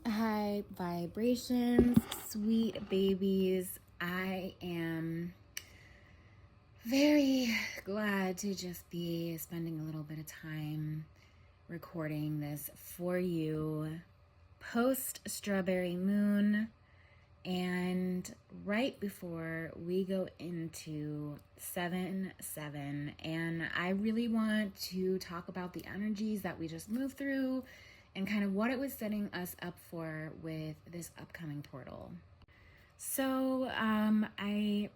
High vibrations, sweet babies. I am very glad to just be spending a little bit of time recording this for you post Strawberry Moon and right before we go into 7/7. And I really want to talk about the energies that we just moved through and kind of what it was setting us up for with this upcoming portal. So I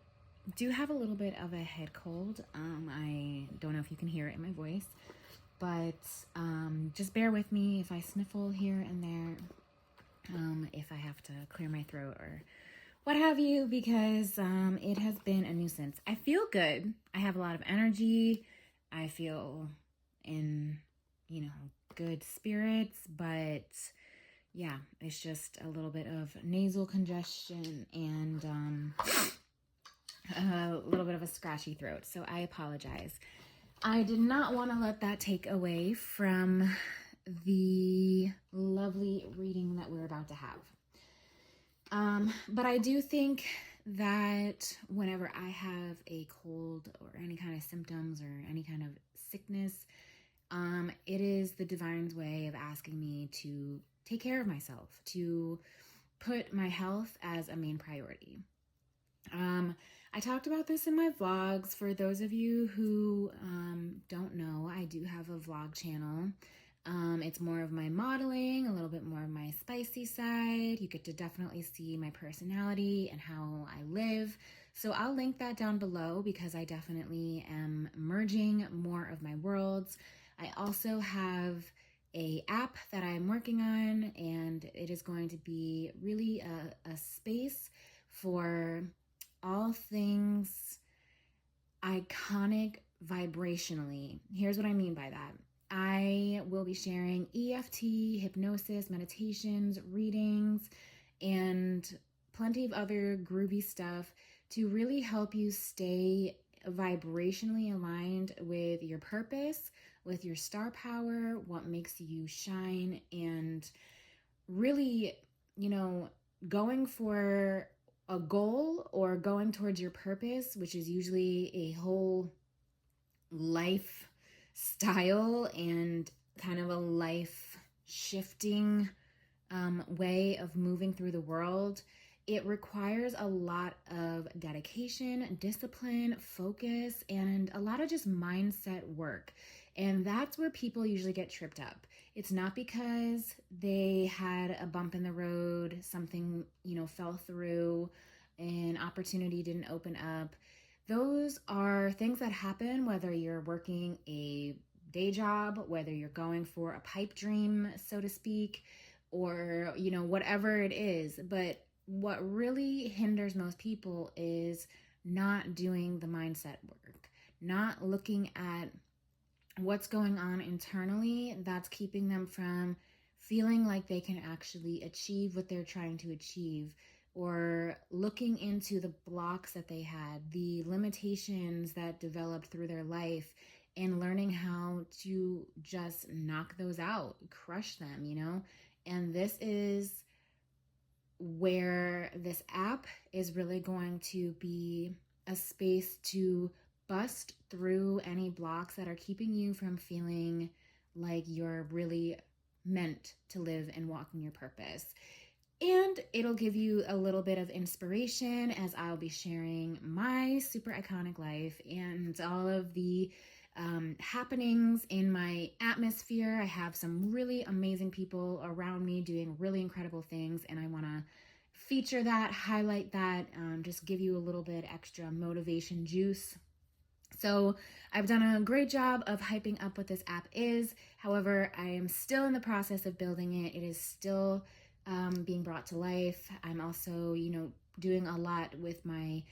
do have a little bit of a head cold. I don't know if you can hear it in my voice, but just bear with me if I sniffle here and there, if I have to clear my throat or what have you, because it has been a nuisance. I feel good. I have a lot of energy. I feel in, good spirits, but yeah, it's just a little bit of nasal congestion and a little bit of a scratchy throat. So I apologize. I did not want to let that take away from the lovely reading that we're about to have. But I do think that whenever I have a cold or any kind of symptoms or any kind of sickness, it is the divine's way of asking me to take care of myself, to put my health as a main priority. I talked about this in my vlogs. For those of you who don't know, I do have a vlog channel. It's more of my modeling, a little bit more of my spicy side. You get to definitely see my personality and how I live. So I'll link that down below because I definitely am merging more of my worlds. I also have a app that I'm working on, and it is going to be really a space for all things iconic vibrationally. Here's what I mean by that. I will be sharing EFT, hypnosis, meditations, readings, and plenty of other groovy stuff to really help you stay vibrationally aligned with your purpose, with your star power, what makes you shine, and really, going for a goal or going towards your purpose, which is usually a whole lifestyle and kind of a life shifting way of moving through the world. It requires a lot of dedication, discipline, focus, and a lot of just mindset work. And that's where people usually get tripped up. It's not because they had a bump in the road, something, fell through, an opportunity didn't open up. Those are things that happen whether you're working a day job, whether you're going for a pipe dream, so to speak, or, whatever it is. But what really hinders most people is not doing the mindset work, not looking at what's going on internally that's keeping them from feeling like they can actually achieve what they're trying to achieve, or looking into the blocks that they had, the limitations that developed through their life, and learning how to just knock those out, crush them, And this is where this app is really going to be a space to bust through any blocks that are keeping you from feeling like you're really meant to live and walk in your purpose. And it'll give you a little bit of inspiration as I'll be sharing my super iconic life and all of the happenings in my atmosphere. I have some really amazing people around me doing really incredible things, and I want to feature that, highlight that, just give you a little bit extra motivation juice. So I've done a great job of hyping up what this app is. However, I am still in the process of building it. It is still being brought to life. I'm also, doing a lot with my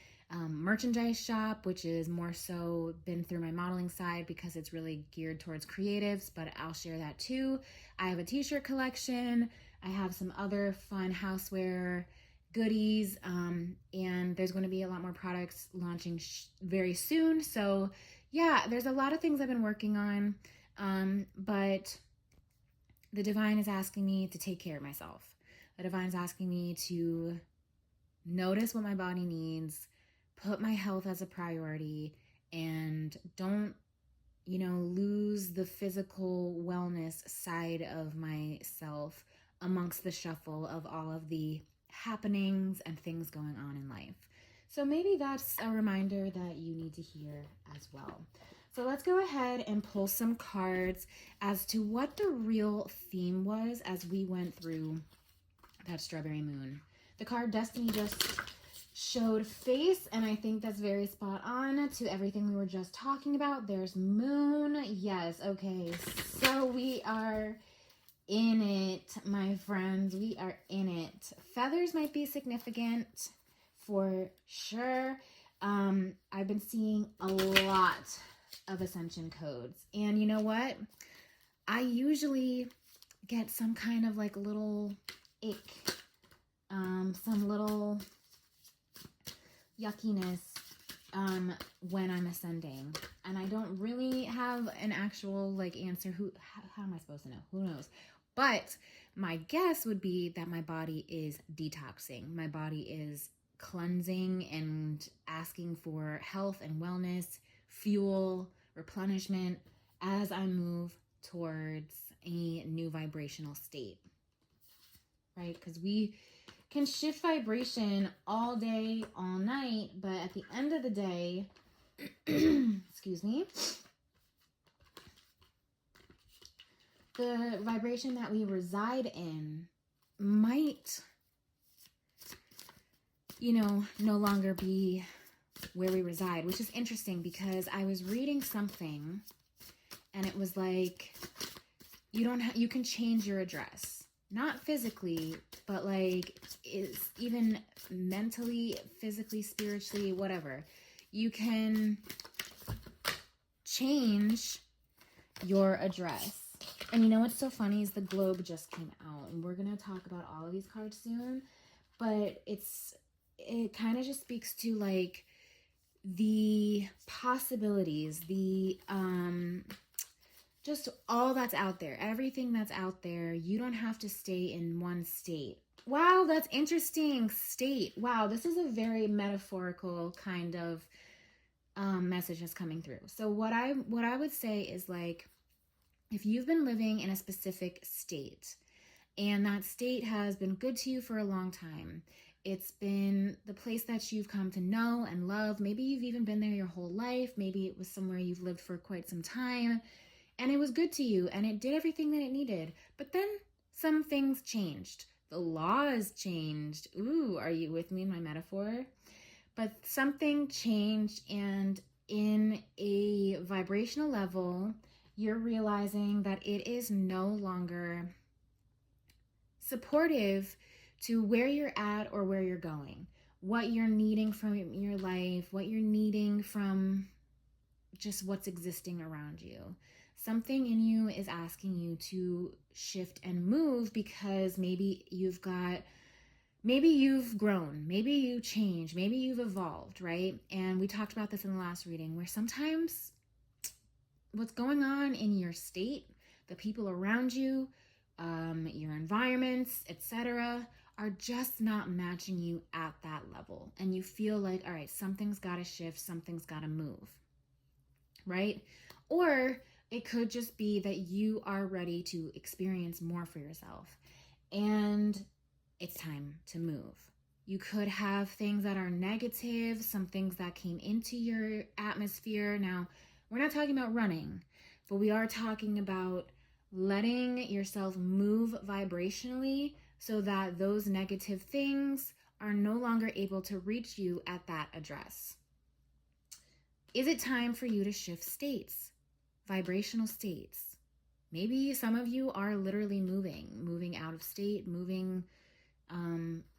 merchandise shop, which is more so been through my modeling side because it's really geared towards creatives, but I'll share that too. I have a t-shirt collection. I have some other fun houseware goodies, and there's going to be a lot more products launching very soon. So yeah, there's a lot of things I've been working on, but the divine is asking me to take care of myself. The divine's asking me to notice what my body needs, put my health as a priority, and don't, lose the physical wellness side of myself amongst the shuffle of all of the happenings and things going on in life. So maybe that's a reminder that you need to hear as well. So let's go ahead and pull some cards as to what the real theme was as we went through that strawberry moon. The card Destiny just showed face, and I think that's very spot on to everything we were just talking about. There's moon. Yes, okay. So we are in it, my friends. We are in it. Feathers might be significant for sure. I've been seeing a lot of ascension codes, and you know what? I usually get some kind of like little ick, some little yuckiness when I'm ascending, and I don't really have an actual like answer. How am I supposed to know? Who knows? But my guess would be that my body is detoxing. My body is cleansing and asking for health and wellness, fuel, replenishment as I move towards a new vibrational state, right? Because we can shift vibration all day, all night, but at the end of the day, excuse me, the vibration that we reside in might, no longer be where we reside, which is interesting because I was reading something and it was like, you can change your address, not physically, but like is even mentally, physically, spiritually, whatever. You can change your address. And you know what's so funny is the globe just came out, and we're going to talk about all of these cards soon, but it kind of just speaks to like the possibilities, the just all that's out there, everything that's out there. You don't have to stay in one state. Wow, that's interesting. State. Wow, this is a very metaphorical kind of message that's coming through. So what I would say is like, if you've been living in a specific state and that state has been good to you for a long time, it's been the place that you've come to know and love. Maybe you've even been there your whole life. Maybe it was somewhere you've lived for quite some time and it was good to you and it did everything that it needed. But then some things changed. The laws changed. Ooh, are you with me in my metaphor? But something changed, and in a vibrational level, you're realizing that it is no longer supportive to where you're at or where you're going, what you're needing from your life, what you're needing from just what's existing around you. Something in you is asking you to shift and move because maybe you've grown, maybe you changed, maybe you've evolved, right? And we talked about this in the last reading where sometimes what's going on in your state, the people around you, your environments, etc., are just not matching you at that level. And you feel like, all right, something's got to shift, something's got to move, right? Or it could just be that you are ready to experience more for yourself and it's time to move. You could have things that are negative, some things that came into your atmosphere. Now, we're not talking about running, but we are talking about letting yourself move vibrationally so that those negative things are no longer able to reach you at that address. Is it time for you to shift states, vibrational states? Maybe some of you are literally moving out of state,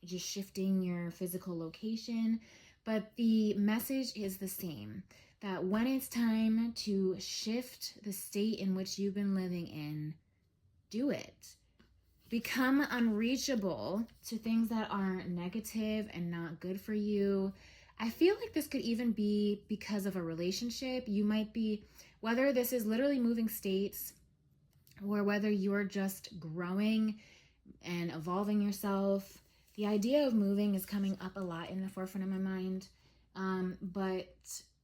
just shifting your physical location. But the message is the same, that when it's time to shift the state in which you've been living in, do it. Become unreachable to things that are negative and not good for you. I feel like this could even be because of a relationship. You might be, whether this is literally moving states or whether you're just growing, and evolving yourself. The idea of moving is coming up a lot in the forefront of my mind. But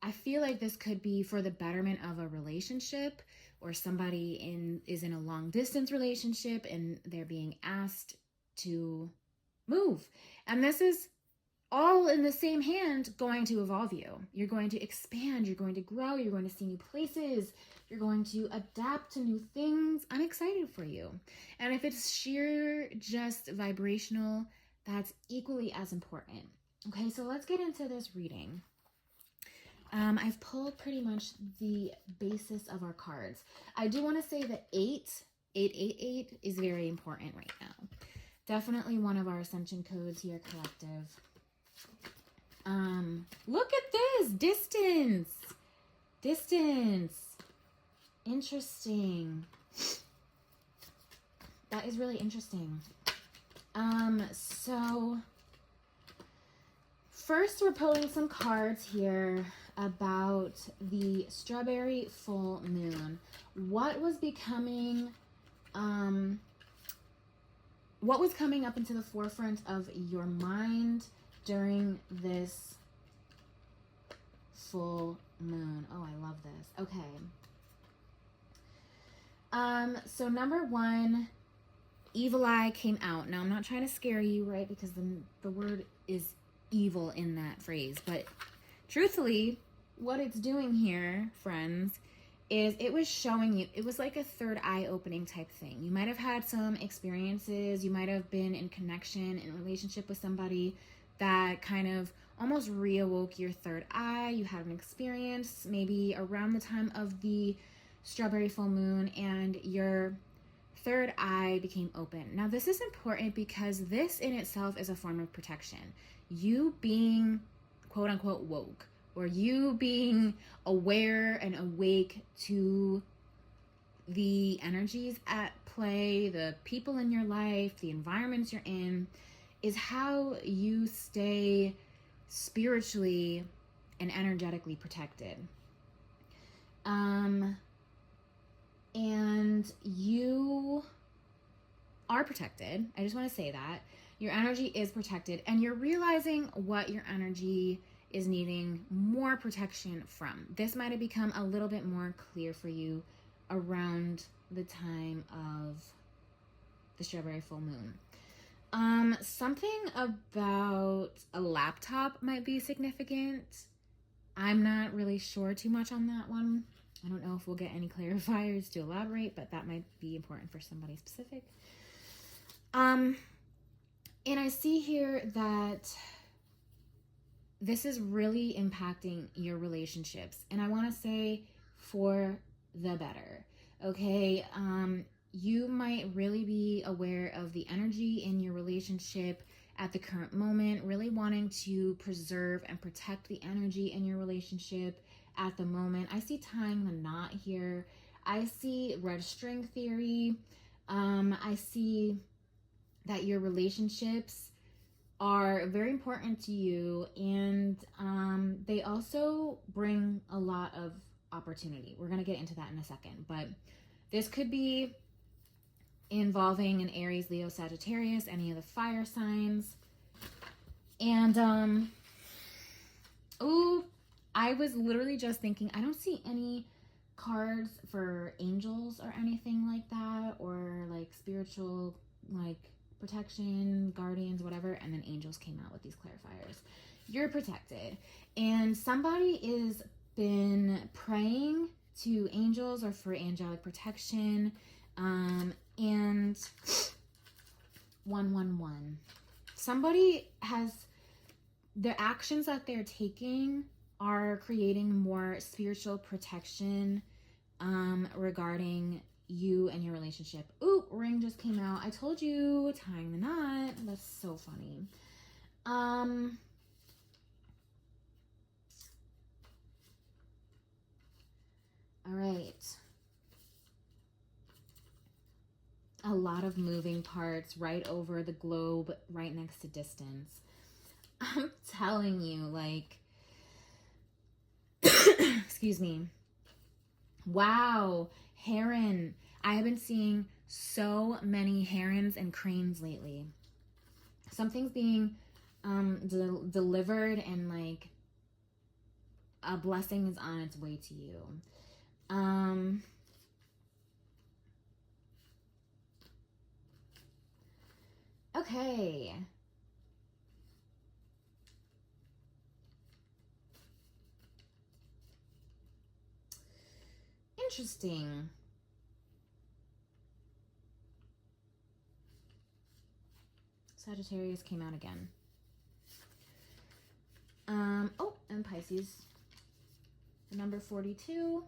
I feel like this could be for the betterment of a relationship, or somebody is in a long distance relationship and they're being asked to move. And this is all in the same hand going to evolve you. You're going to expand, you're going to grow, you're going to see new places, you're going to adapt to new things. I'm excited for you. And if it's sheer just vibrational, that's equally as important. Okay, so let's get into this reading. I've pulled pretty much the basis of our cards. I do want to say that 888 is very important right now. Definitely one of our ascension codes here, collective. Look at this, distance. Interesting. That is really interesting. So first we're pulling some cards here about the strawberry full moon. What was coming up into the forefront of your mind during this full moon? Oh, I love this. Okay. So number one, evil eye came out. Now, I'm not trying to scare you, right? Because the word is evil in that phrase. But truthfully, what it's doing here, friends, is it was showing you, it was like a third eye opening type thing. You might have had some experiences. You might have been in connection, in relationship with somebody that kind of almost reawoke your third eye. You had an experience maybe around the time of the strawberry full moon, and your third eye became open. Now, this is important because this in itself is a form of protection. You being quote unquote woke, or you being aware and awake to the energies at play, the people in your life, the environments you're in, is how you stay spiritually and energetically protected. And you are protected. I just want to say that. Your energy is protected, and you're realizing what your energy is needing more protection from. This might have become a little bit more clear for you around the time of the strawberry full moon. Something about a laptop might be significant. I'm not really sure too much on that one. I don't know if we'll get any clarifiers to elaborate, but that might be important for somebody specific. And I see here that this is really impacting your relationships. And I want to say for the better, okay? You might really be aware of the energy in your relationship at the current moment, really wanting to preserve and protect the energy in your relationship at the moment. I see tying the knot here. I see red string theory. I see that your relationships are very important to you, and they also bring a lot of opportunity. We're going to get into that in a second, but this could be involving an Aries, Leo, Sagittarius, any of the fire signs. And I was literally just thinking, I don't see any cards for angels or anything like that, or like spiritual like protection, guardians, whatever. And then angels came out with these clarifiers. You're protected, and somebody is been praying to angels or for angelic protection. And 111. Somebody has, the actions that they're taking are creating more spiritual protection regarding you and your relationship. Ooh, ring just came out. I told you, tying the knot. That's so funny. All right. A lot of moving parts right over the globe, right next to distance. I'm telling you, like, excuse me. Wow, Heron. I have been seeing so many herons and cranes lately. Something's being delivered, and like a blessing is on its way to you. Okay. Interesting. Sagittarius came out again. Oh, and Pisces. Number 42.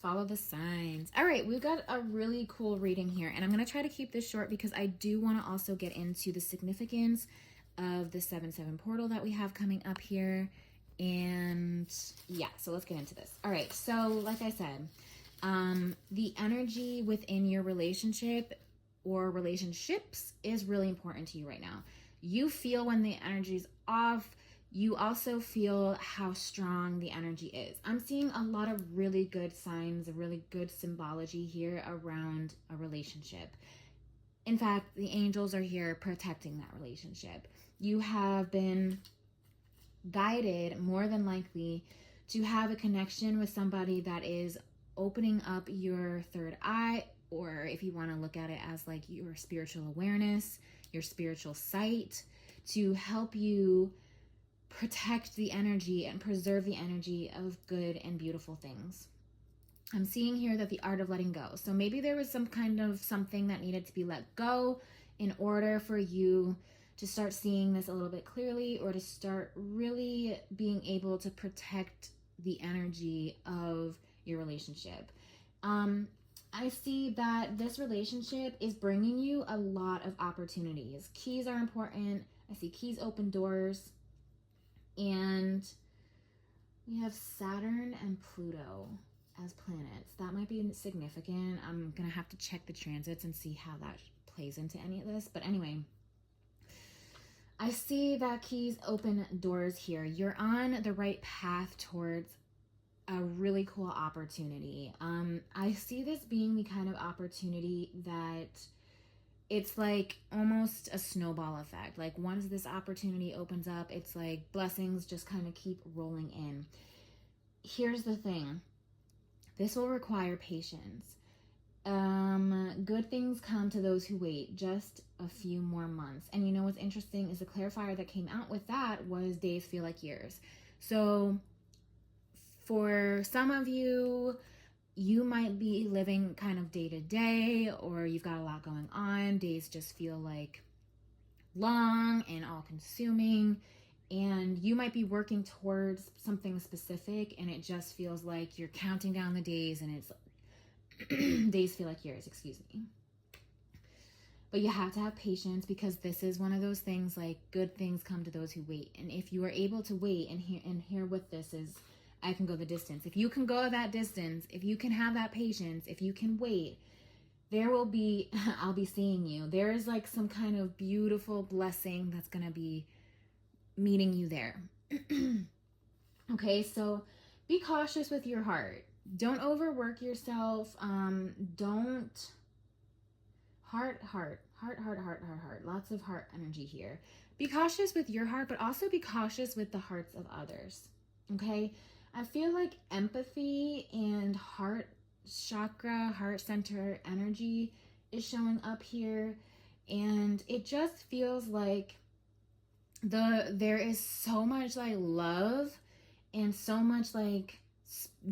Follow the signs. All right, we've got a really cool reading here, and I'm going to try to keep this short because I do want to also get into the significance of the 7/7 portal that we have coming up here. And yeah, so let's get into this. All right, so like I said, the energy within your relationship or relationships is really important to you right now. You feel when the energy's off. You also feel how strong the energy is. I'm seeing a lot of really good signs, a really good symbology here around a relationship. In fact, the angels are here protecting that relationship. You have been guided, more than likely, to have a connection with somebody that is opening up your third eye, or if you want to look at it as like your spiritual awareness, your spiritual sight, to help you protect the energy and preserve the energy of good and beautiful things. I'm seeing here that the art of letting go. So maybe there was some kind of something that needed to be let go in order for you to start seeing this a little bit clearly, or to start really being able to protect the energy of your relationship. I see that this relationship is bringing you a lot of opportunities. Keys are important. I see keys open doors. And we have Saturn and Pluto as planets. That might be significant. I'm going to have to check the transits and see how that plays into any of this. But anyway, I see that keys open doors here. You're on the right path towards a really cool opportunity. I see this being the kind of opportunity that it's like almost a snowball effect. Like once this opportunity opens up, it's like blessings just kind of keep rolling in. Here's the thing. This will require patience. Good things come to those who wait. Just a few more months. And you know what's interesting is the clarifier that came out with that was days feel like years. So for some of you, you might be living kind of day to day, or you've got a lot going on. Days just feel like long and all consuming, and you might be working towards something specific, and it just feels like you're counting down the days, and it's days feel like years, excuse me. But you have to have patience, because this is one of those things, like good things come to those who wait. And if you are able to wait, and here with this is, I can go the distance. If you can go that distance, if you can have that patience, if you can wait, there will be, I'll be seeing you. There is like some kind of beautiful blessing that's going to be meeting you there. Okay, so be cautious with your heart. Don't overwork yourself. Don't, heart. Lots of heart energy here. Be cautious with your heart, but also be cautious with the hearts of others. Okay? I feel like empathy and heart chakra, heart center energy is showing up here, and it just feels like there is so much like love and so much like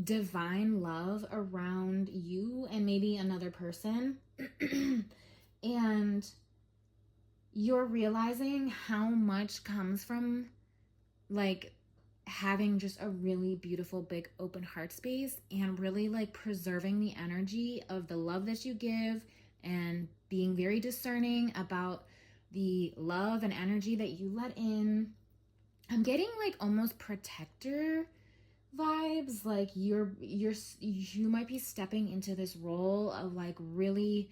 divine love around you and maybe another person. And you're realizing how much comes from like having just a really beautiful big open heart space, and really like preserving the energy of the love that you give, and being very discerning about the love and energy that you let in. I'm getting like almost protector vibes, like you might be stepping into this role of like really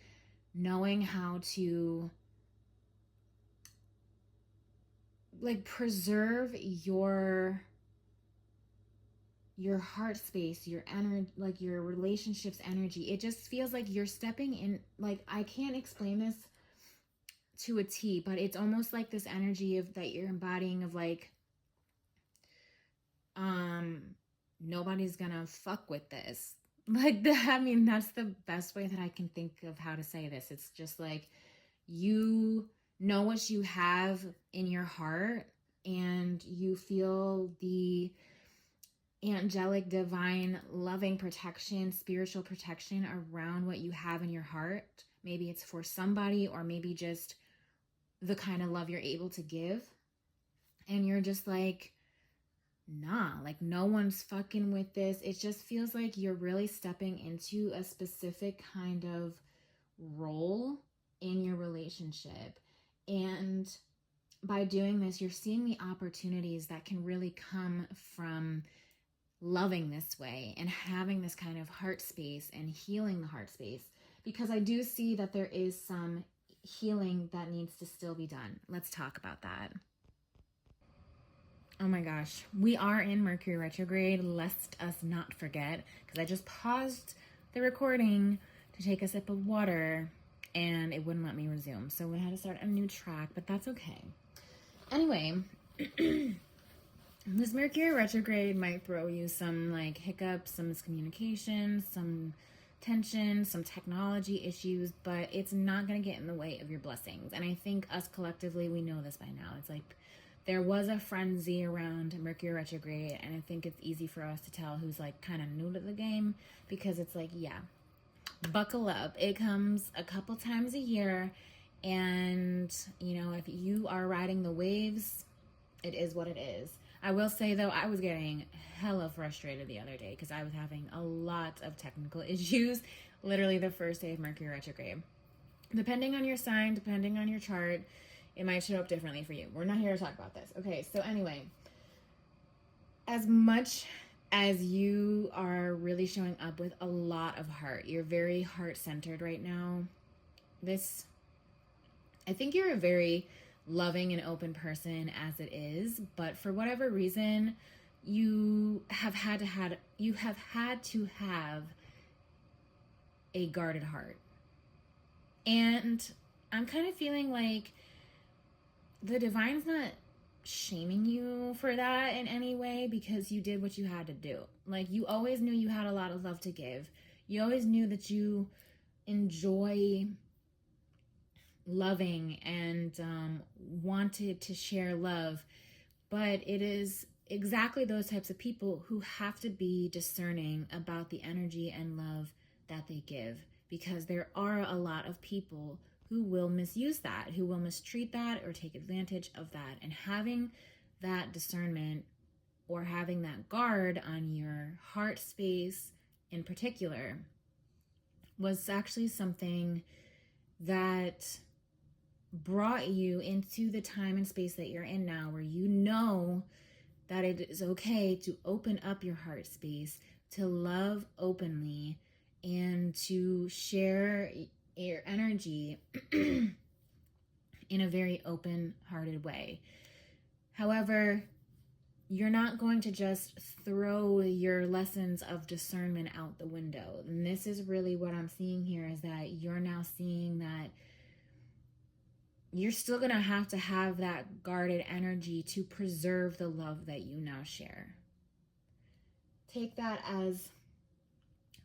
knowing how to like preserve your your heart space, your energy, like your relationships energy. It just feels like you're stepping in, like, I can't explain this to a T, but it's almost like this energy of that you're embodying of like, nobody's gonna fuck with this. Like I mean, that's the best way that I can think of how to say this. It's just like, you know what you have in your heart, and you feel the angelic, divine, loving protection, spiritual protection around what you have in your heart. Maybe it's for somebody, or maybe just the kind of love you're able to give. And you're just like, nah, like no one's fucking with this. It just feels like you're really stepping into a specific kind of role in your relationship. And by doing this, you're seeing the opportunities that can really come from loving this way and having this kind of heart space and healing the heart space. Because I do see that there is some healing that needs to still be done. Let's talk about that. Oh my gosh, we are in Mercury retrograde, lest us not forget, because I just paused the recording to take a sip of water and it wouldn't let me resume. So we had to start a new track, but that's okay. Anyway, this Mercury retrograde might throw you some like hiccups, some miscommunication, some tension, some technology issues, but it's not going to get in the way of your blessings. And I think us collectively, we know this by now. It's like there was a frenzy around Mercury retrograde, and I think it's easy for us to tell who's like kind of new to the game, because it's like, yeah, buckle up. It comes a couple times a year, and you know, if you are riding the waves, it is what it is. I will say though, I was getting hella frustrated the other day because I was having a lot of technical issues literally the first day of Mercury retrograde. Depending on your sign, depending on your chart, it might show up differently for you. We're not here to talk about this. Okay, so anyway, as much as you are really showing up with a lot of heart, you're very heart-centered right now. I think you're a very loving and open person as it is, but for whatever reason, you have had to have a guarded heart. And I'm kind of feeling like the divine's not shaming you for that in any way, because you did what you had to do. Like, you always knew you had a lot of love to give. You always knew that you enjoy loving and wanted to share love, but it is exactly those types of people who have to be discerning about the energy and love that they give, because there are a lot of people who will misuse that, who will mistreat that or take advantage of that. And having that discernment, or having that guard on your heart space in particular, was actually something that brought you into the time and space that you're in now, where you know that it is okay to open up your heart space, to love openly, and to share your energy in a very open-hearted way. However, you're not going to just throw your lessons of discernment out the window. And this is really what I'm seeing here, is that you're now seeing that you're still going to have that guarded energy to preserve the love that you now share. Take that as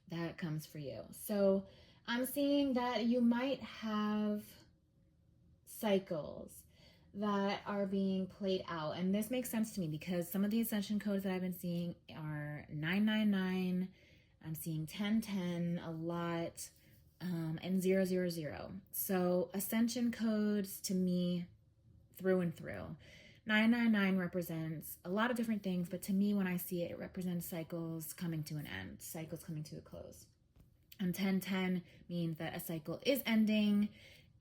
that comes for you. So I'm seeing that you might have cycles that are being played out. And this makes sense to me because some of the ascension codes that I've been seeing are 999. I'm seeing 1010 a lot, and 000. So ascension codes to me, through and through. 999 represents a lot of different things, but to me, when I see it, it represents cycles coming to an end, cycles coming to a close. And 1010 means that a cycle is ending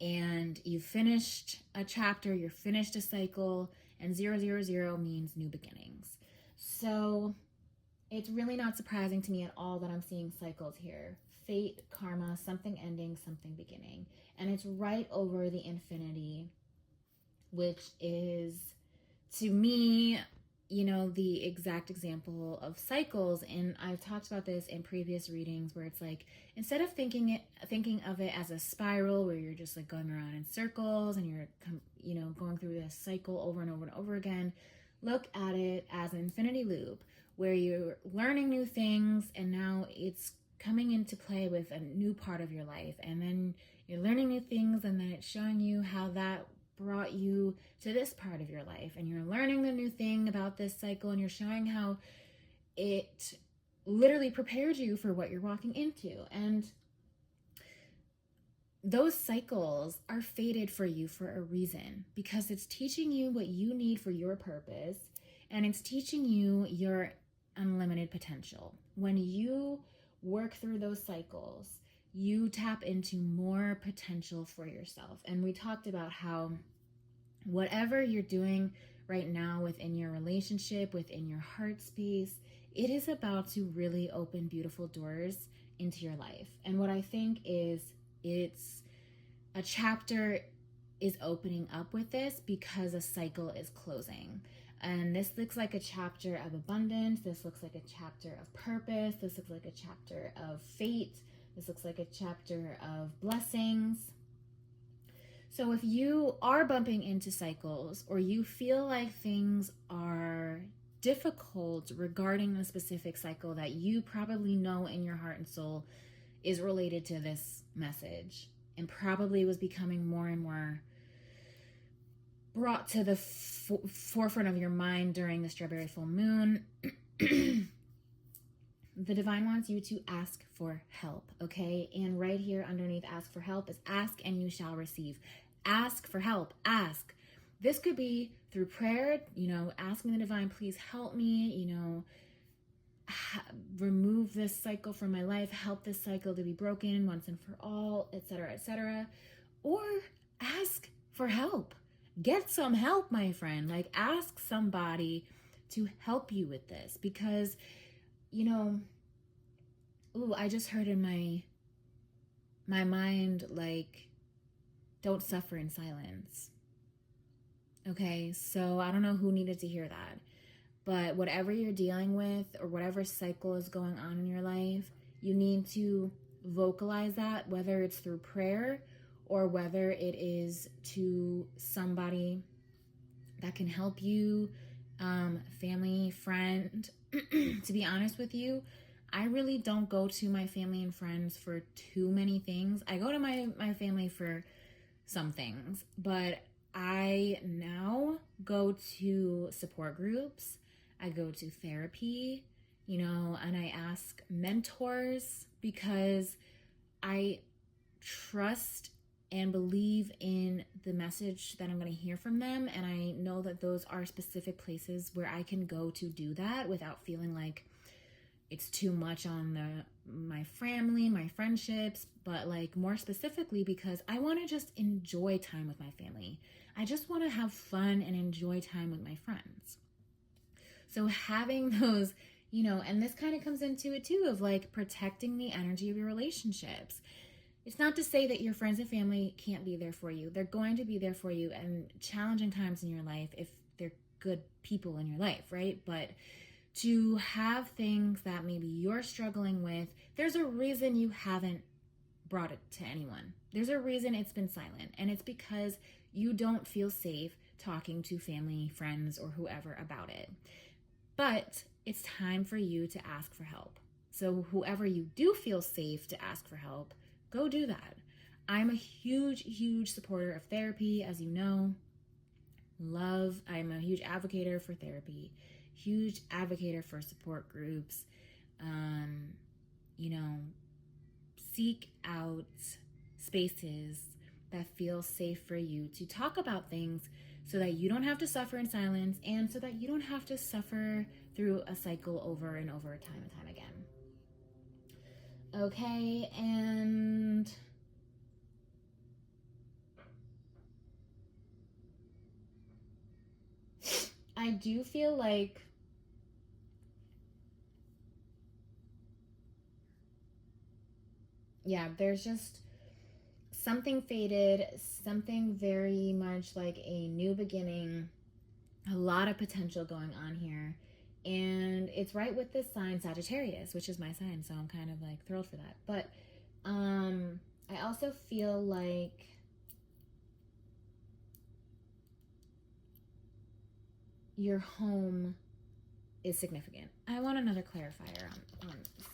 and you've finished a chapter, you're finished a cycle, and 000 means new beginnings. So it's really not surprising to me at all that I'm seeing cycles here. Fate, karma, something ending, something beginning. And it's right over the infinity, which is, to me, the exact example of cycles, and I've talked about this in previous readings, where it's like, instead of thinking of it as a spiral where you're just like going around in circles and you're going through this cycle over and over and over again, look at it as an infinity loop where you're learning new things, and now it's coming into play with a new part of your life, and then you're learning new things, and then it's showing you how that brought you to this part of your life, and you're learning the new thing about this cycle, and you're showing how it literally prepared you for what you're walking into. And those cycles are fated for you for a reason, because it's teaching you what you need for your purpose, and it's teaching you your unlimited potential. When you work through those cycles, you tap into more potential for yourself. And we talked about how whatever you're doing right now within your relationship, within your heart space, it is about to really open beautiful doors into your life. And what I think is, it's a chapter is opening up with this because a cycle is closing. And this looks like a chapter of abundance. This looks like a chapter of purpose. This looks like a chapter of fate. This looks like a chapter of blessings. So if you are bumping into cycles, or you feel like things are difficult regarding a specific cycle that you probably know in your heart and soul is related to this message, and probably was becoming more and more brought to the forefront of your mind during the strawberry full moon, the divine wants you to ask for help, okay? And right here underneath ask for help is ask and you shall receive. Ask for help. Ask. This could be through prayer, asking the divine, please help me, remove this cycle from my life, help this cycle to be broken once and for all, etc., etc. Or ask for help. Get some help, my friend. Like, ask somebody to help you with this, because I just heard in my mind, like, don't suffer in silence. Okay, so I don't know who needed to hear that, but whatever you're dealing with, or whatever cycle is going on in your life, you need to vocalize that, whether it's through prayer or whether it is to somebody that can help you, family, friend. To be honest with you, I really don't go to my family and friends for too many things. I go to my family for some things, but I now go to support groups. I go to therapy, and I ask mentors, because I trust and believe in the message that I'm going to hear from them. And I know that those are specific places where I can go to do that without feeling like it's too much on my family, my friendships, but like more specifically because I want to just enjoy time with my family. I just want to have fun and enjoy time with my friends. So having those, and this kind of comes into it too, of like protecting the energy of your relationships. It's not to say that your friends and family can't be there for you. They're going to be there for you in challenging times in your life if they're good people in your life, right? But to have things that maybe you're struggling with, there's a reason you haven't brought it to anyone. There's a reason it's been silent, and it's because you don't feel safe talking to family, friends, or whoever about it. But it's time for you to ask for help. So whoever you do feel safe to ask for help, go do that. I'm a huge, huge supporter of therapy, as you know. I'm a huge advocate for therapy, huge advocate for support groups. Seek out spaces that feel safe for you to talk about things, so that you don't have to suffer in silence, and so that you don't have to suffer through a cycle over and over, time and time again. Okay, and I do feel like there's just something fated, something very much like a new beginning A lot of potential going on here. And it's right with this sign Sagittarius, which is my sign, so I'm kind of like thrilled for that. But I also feel like your home is significant. I want another clarifier on this.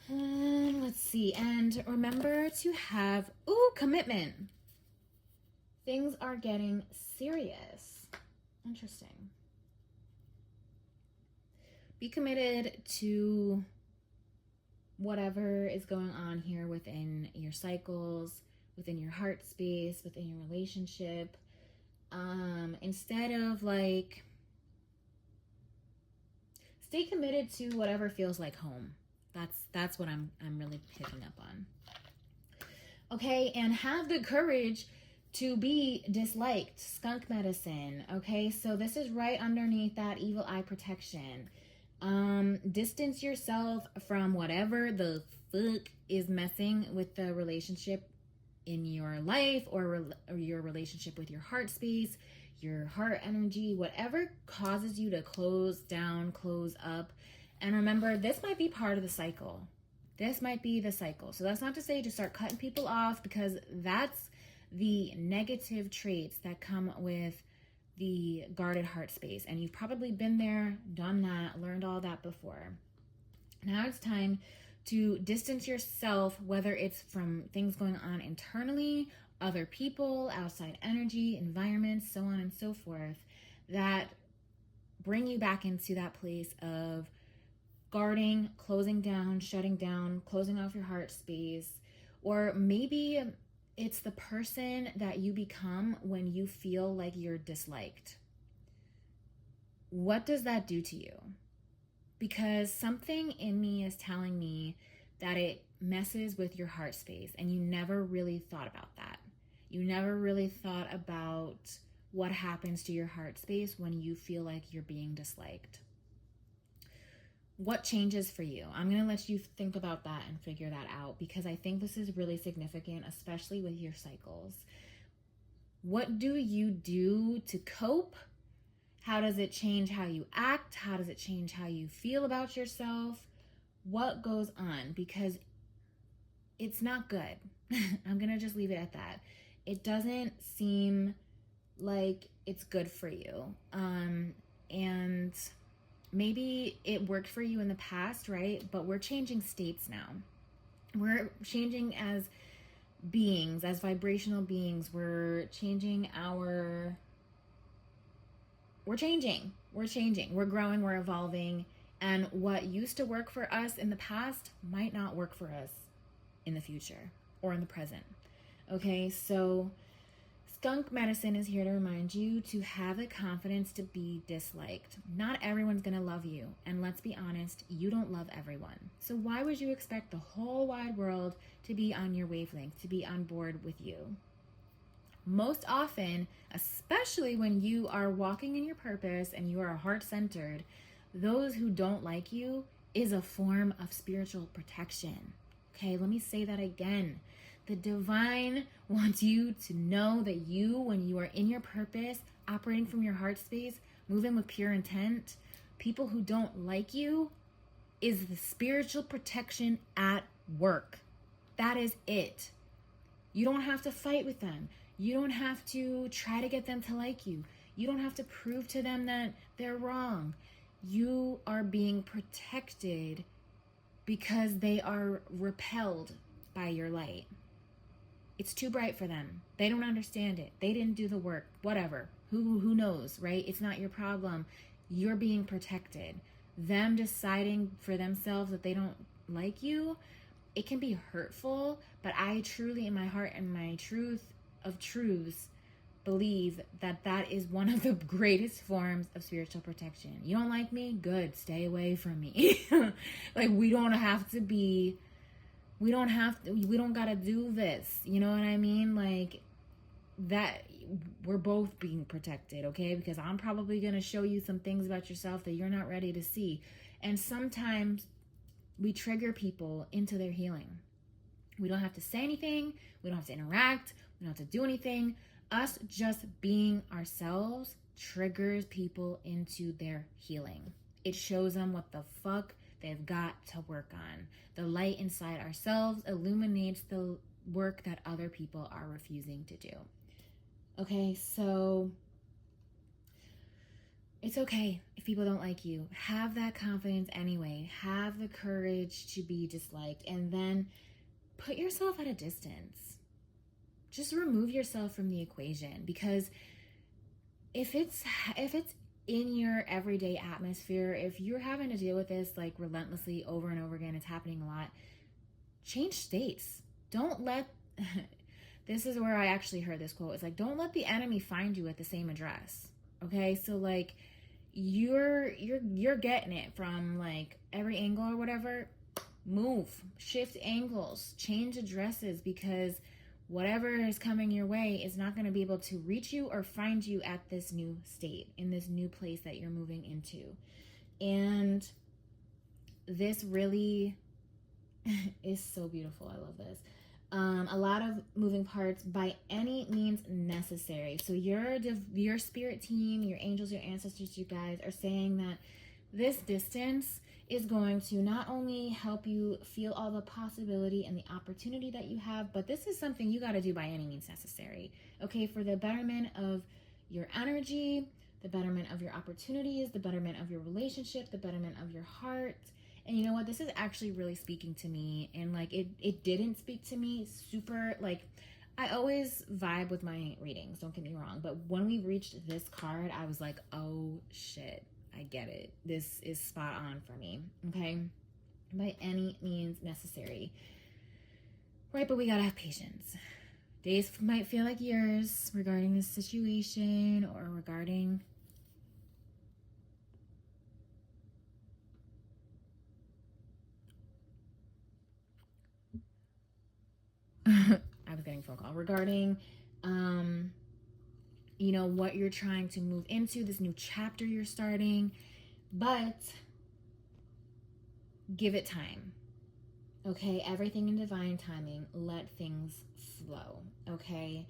Let's see. And remember to have, commitment. Things are getting serious. Interesting. Be committed to whatever is going on here within your cycles, within your heart space, within your relationship. Instead of like, stay committed to whatever feels like home. That's what I'm really picking up on. Okay, and have the courage to be disliked. Skunk medicine. Okay, so this is right underneath that evil eye protection. Distance yourself from whatever the fuck is messing with the relationship in your life, or your relationship with your heart space, your heart energy, whatever causes you to close down, close up. And remember, this might be part of the cycle. This might be the cycle. So that's not to say to start cutting people off, because that's the negative traits that come with the guarded heart space. And you've probably been there, done that, learned all that before. Now it's time to distance yourself, whether it's from things going on internally, other people, outside energy, environments, so on and so forth, that bring you back into that place of guarding, closing down, shutting down, closing off your heart space. Or maybe it's the person that you become when you feel like you're disliked. What does that do to you? Because something in me is telling me that it messes with your heart space, and you never really thought about that. You never really thought about what happens to your heart space when you feel like you're being disliked. What changes for you? I'm going to let you think about that and figure that out, because I think this is really significant, especially with your cycles. What do you do to cope? How does it change how you act? How does it change how you feel about yourself? What goes on? Because it's not good. I'm going to just leave it at that. It doesn't seem like it's good for you. And maybe it worked for you in the past, right? But we're changing states now. We're changing as beings, as vibrational beings. We're changing we're changing. We're growing, we're evolving. And what used to work for us in the past might not work for us in the future or in the present. Okay, so Skunk medicine is here to remind you to have the confidence to be disliked. Not everyone's going to love you. And let's be honest, you don't love everyone. So why would you expect the whole wide world to be on your wavelength, to be on board with you? Most often, especially when you are walking in your purpose and you are heart-centered, those who don't like you is a form of spiritual protection. Okay, let me say that again. The divine wants you to know that you, when you are in your purpose, operating from your heart space, moving with pure intent, people who don't like you is the spiritual protection at work. That is it. You don't have to fight with them. You don't have to try to get them to like you. You don't have to prove to them that they're wrong. You are being protected because they are repelled by your light. It's too bright for them. They don't understand it. They didn't do the work. Whatever. Who knows, right? It's not your problem. You're being protected. Them deciding for themselves that they don't like you, it can be hurtful, but I truly, in my heart and my truth of truths, believe that that is one of the greatest forms of spiritual protection. You don't like me? Good. Stay away from me. Like, we don't gotta do this. You know what I mean? Like, that we're both being protected, okay? Because I'm probably gonna show you some things about yourself that you're not ready to see. And sometimes we trigger people into their healing. We don't have to say anything. We don't have to interact. We don't have to do anything. Us just being ourselves triggers people into their healing. It shows them what the fuck they've got to work on. The light inside ourselves illuminates the work that other people are refusing to do. Okay, so it's okay if people don't like you. Have that confidence anyway. Have the courage to be disliked, and then put yourself at a distance. Just remove yourself from the equation, because if it's in your everyday atmosphere, if you're having to deal with this like relentlessly over and over again, it's happening a lot, change states. Don't let this is where I actually heard this quote. It's like, don't let the enemy find you at the same address. Okay, so like you're getting it from like every angle or whatever. Move, shift angles, change addresses, because whatever is coming your way is not going to be able to reach you or find you at this new state, in this new place that you're moving into. And this really is so beautiful. I love this. A lot of moving parts by any means necessary. So your spirit team, your angels, your ancestors, you guys are saying that this distance is going to not only help you feel all the possibility and the opportunity that you have, but this is something you got to do by any means necessary. Okay, for the betterment of your energy, the betterment of your opportunities, the betterment of your relationship, the betterment of your heart. And you know what? This is actually really speaking to me. And like it didn't speak to me super, like, I always vibe with my readings, don't get me wrong. But when we reached this card, I was like, oh shit, I get it. This is spot on for me. Okay? By any means necessary. Right, but we gotta have patience. Days might feel like years regarding this situation or regarding I was getting a phone call regarding you know, what you're trying to move into, this new chapter you're starting, but give it time. Okay, everything in divine timing. Let things flow. Okay,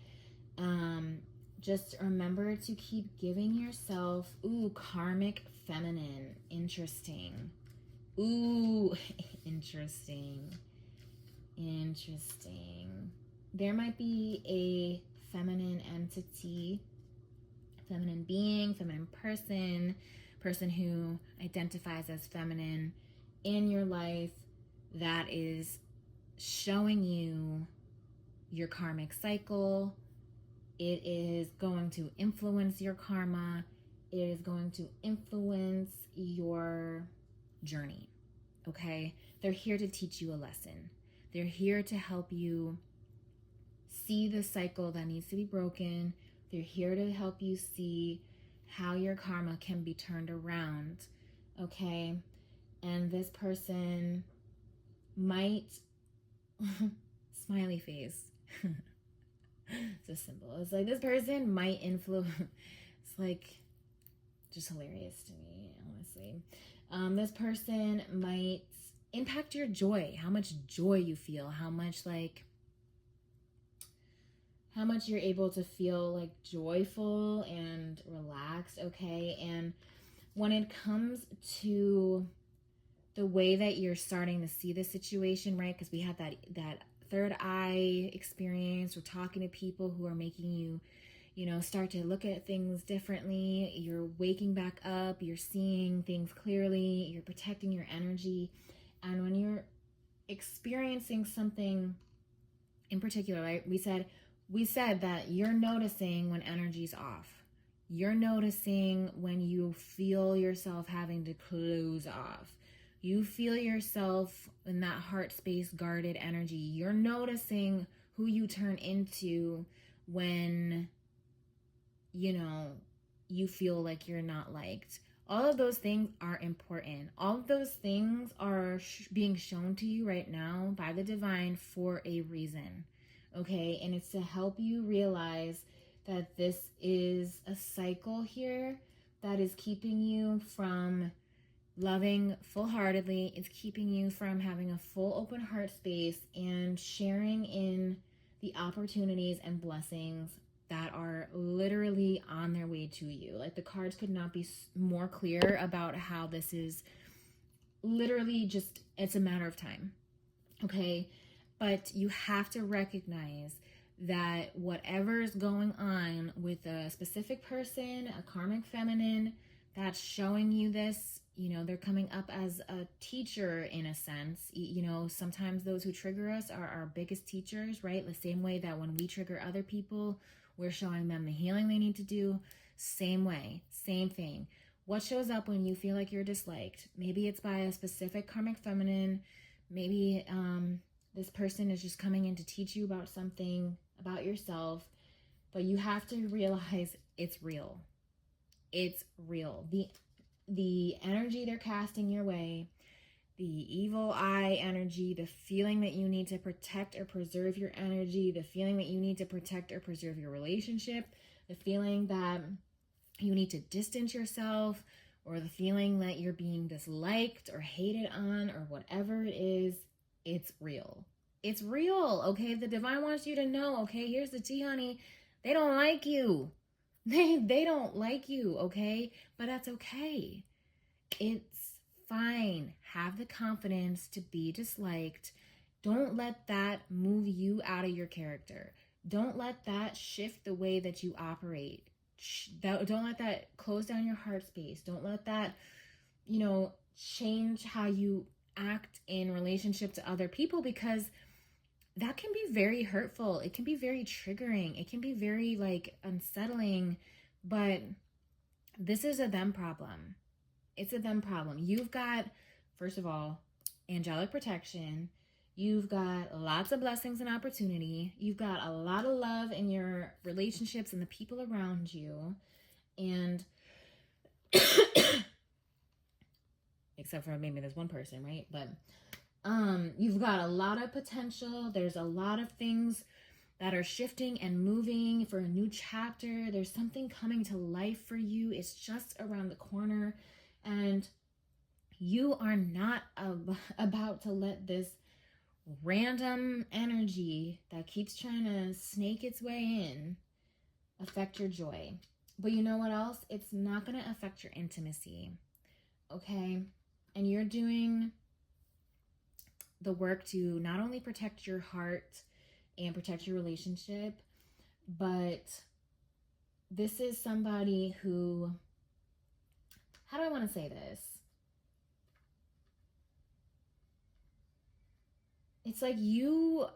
just remember to keep giving yourself, ooh, karmic feminine, interesting, ooh, interesting. There might be a feminine entity, feminine being, feminine person who identifies as feminine in your life that is showing you your karmic cycle. It is going to influence your karma. It is going to influence your journey. Okay? They're here to teach you a lesson. They're here to help you see the cycle that needs to be broken. They're here to help you see how your karma can be turned around. Okay? And this person might smiley face. It's a symbol. It's like this person might influence. It's like just hilarious to me, honestly. This person might impact your joy, how much joy you feel, how much you're able to feel like joyful and relaxed. Okay, and when it comes to the way that you're starting to see the situation, right? Because we have that third eye experience. We're talking to people who are making you, you know, start to look at things differently. You're waking back up. You're seeing things clearly. You're protecting your energy. And when you're experiencing something in particular, right? We said that you're noticing when energy's off. You're noticing when you feel yourself having to close off. You feel yourself in that heart space, guarded energy. You're noticing who you turn into when, you know, you feel like you're not liked. All of those things are important. All of those things are being shown to you right now by the divine for a reason. Okay? And it's to help you realize that this is a cycle here that is keeping you from loving full-heartedly. It's keeping you from having a full open heart space and sharing in the opportunities and blessings that are literally on their way to you. Like, the cards could not be more clear about how this is literally just, it's a matter of time. Okay? But you have to recognize that whatever is going on with a specific person, a karmic feminine, that's showing you this, they're coming up as a teacher in a sense. Sometimes those who trigger us are our biggest teachers, right? The same way that when we trigger other people, we're showing them the healing they need to do. Same way, same thing. What shows up when you feel like you're disliked? Maybe it's by a specific karmic feminine. Maybe this person is just coming in to teach you about something, about yourself. But you have to realize it's real. It's real. The energy they're casting your way, the evil eye energy, the feeling that you need to protect or preserve your energy, the feeling that you need to protect or preserve your relationship, the feeling that you need to distance yourself, or the feeling that you're being disliked or hated on, or whatever it is, it's real. It's real, okay? The divine wants you to know, okay? Here's the tea, honey. They don't like you. They don't like you, okay? But that's okay. It's fine. Have the confidence to be disliked. Don't let that move you out of your character. Don't let that shift the way that you operate. Don't let that close down your heart space. Don't let that, change how you act in relationship to other people, because that can be very hurtful. It can be very triggering. It can be very unsettling, but this is a them problem. It's a them problem. You've got, first of all, angelic protection. You've got lots of blessings and opportunity. You've got a lot of love in your relationships and the people around you. And except for maybe there's one person, right? But you've got a lot of potential. There's a lot of things that are shifting and moving for a new chapter. There's something coming to life for you. It's just around the corner. And you are not about to let this random energy that keeps trying to snake its way in affect your joy. But you know what else? It's not going to affect your intimacy. Okay? And you're doing the work to not only protect your heart and protect your relationship, but this is somebody who, how do I want to say this? It's like you,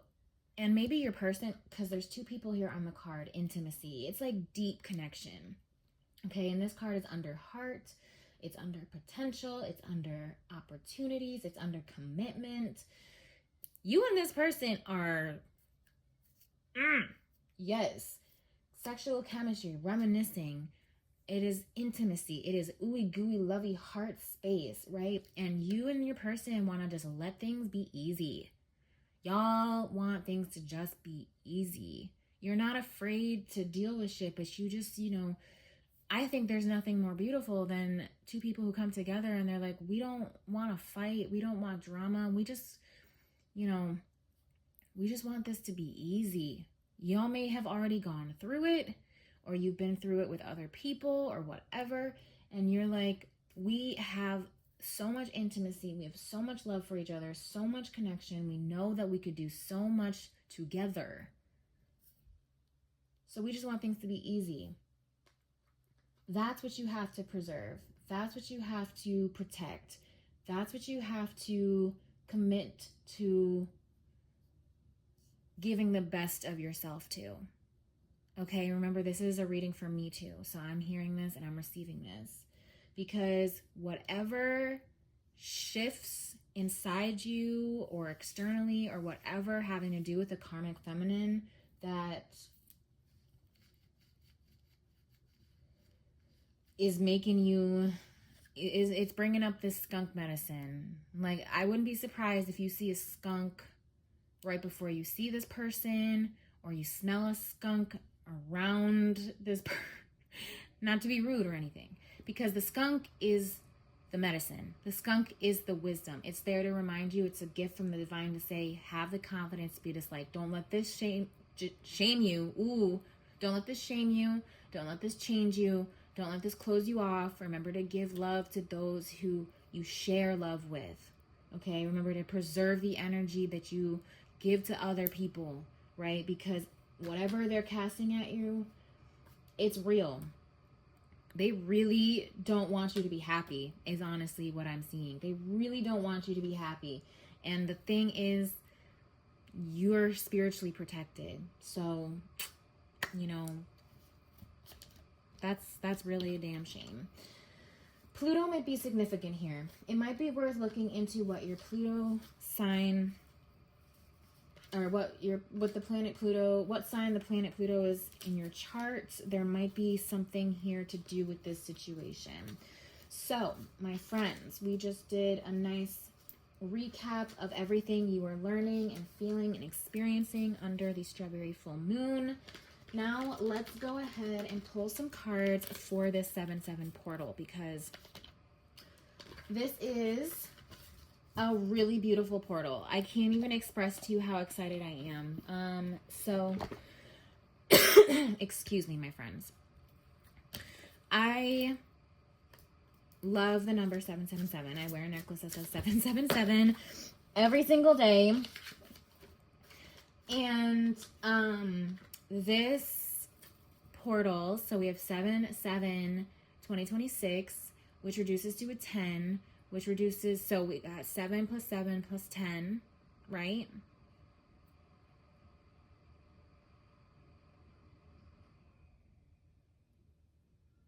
and maybe your person, because there's two people here on the card, intimacy. It's like deep connection. Okay, and this card is under heart. It's under potential. It's under opportunities. It's under commitment. You and this person are, yes, sexual chemistry, reminiscing. It is intimacy. It is ooey gooey lovey heart space, right? And you and your person want to just let things be easy. Y'all want things to just be easy. You're not afraid to deal with shit, but you just, I think there's nothing more beautiful than two people who come together and they're like, we don't want to fight. We don't want drama. We just, we just want this to be easy. Y'all may have already gone through it, or you've been through it with other people or whatever. And you're like, we have so much intimacy. We have so much love for each other, so much connection. We know that we could do so much together. So we just want things to be easy. That's what you have to preserve. That's what you have to protect. That's what you have to commit to giving the best of yourself to. Okay, remember, this is a reading for me too. So I'm hearing this and I'm receiving this. Because whatever shifts inside you or externally or whatever having to do with the karmic feminine that is making you, it's bringing up this skunk medicine. Like, I wouldn't be surprised if you see a skunk right before you see this person, or you smell a skunk around this not to be rude or anything, because the skunk is the medicine. The skunk is the wisdom. It's there to remind you. It's a gift from the divine to say, have the confidence to be just like, don't let this shame you. Ooh, don't let this shame you. Don't let this change you. Don't let this close you off. Remember to give love to those who you share love with. Okay, remember to preserve the energy that you give to other people, right? Because whatever they're casting at you, it's real. They really don't want you to be happy, is honestly what I'm seeing. They really don't want you to be happy. And the thing is, you're spiritually protected. So, you know, that's really a damn shame. Pluto might be significant here. It might be worth looking into what your Pluto sign, or what the planet Pluto, what sign the planet Pluto is in your chart. There might be something here to do with this situation. So, my friends, we just did a nice recap of everything you are learning and feeling and experiencing under the strawberry full moon. Now, let's go ahead and pull some cards for this 7/7 portal, because this is a really beautiful portal. I can't even express to you how excited I am. So, excuse me, my friends. I love the number 777. I wear a necklace that says 777 every single day. And, this portal, so we have 7/7/2026, which reduces to a 10, which reduces, so we got 7 plus 7 plus 10, right?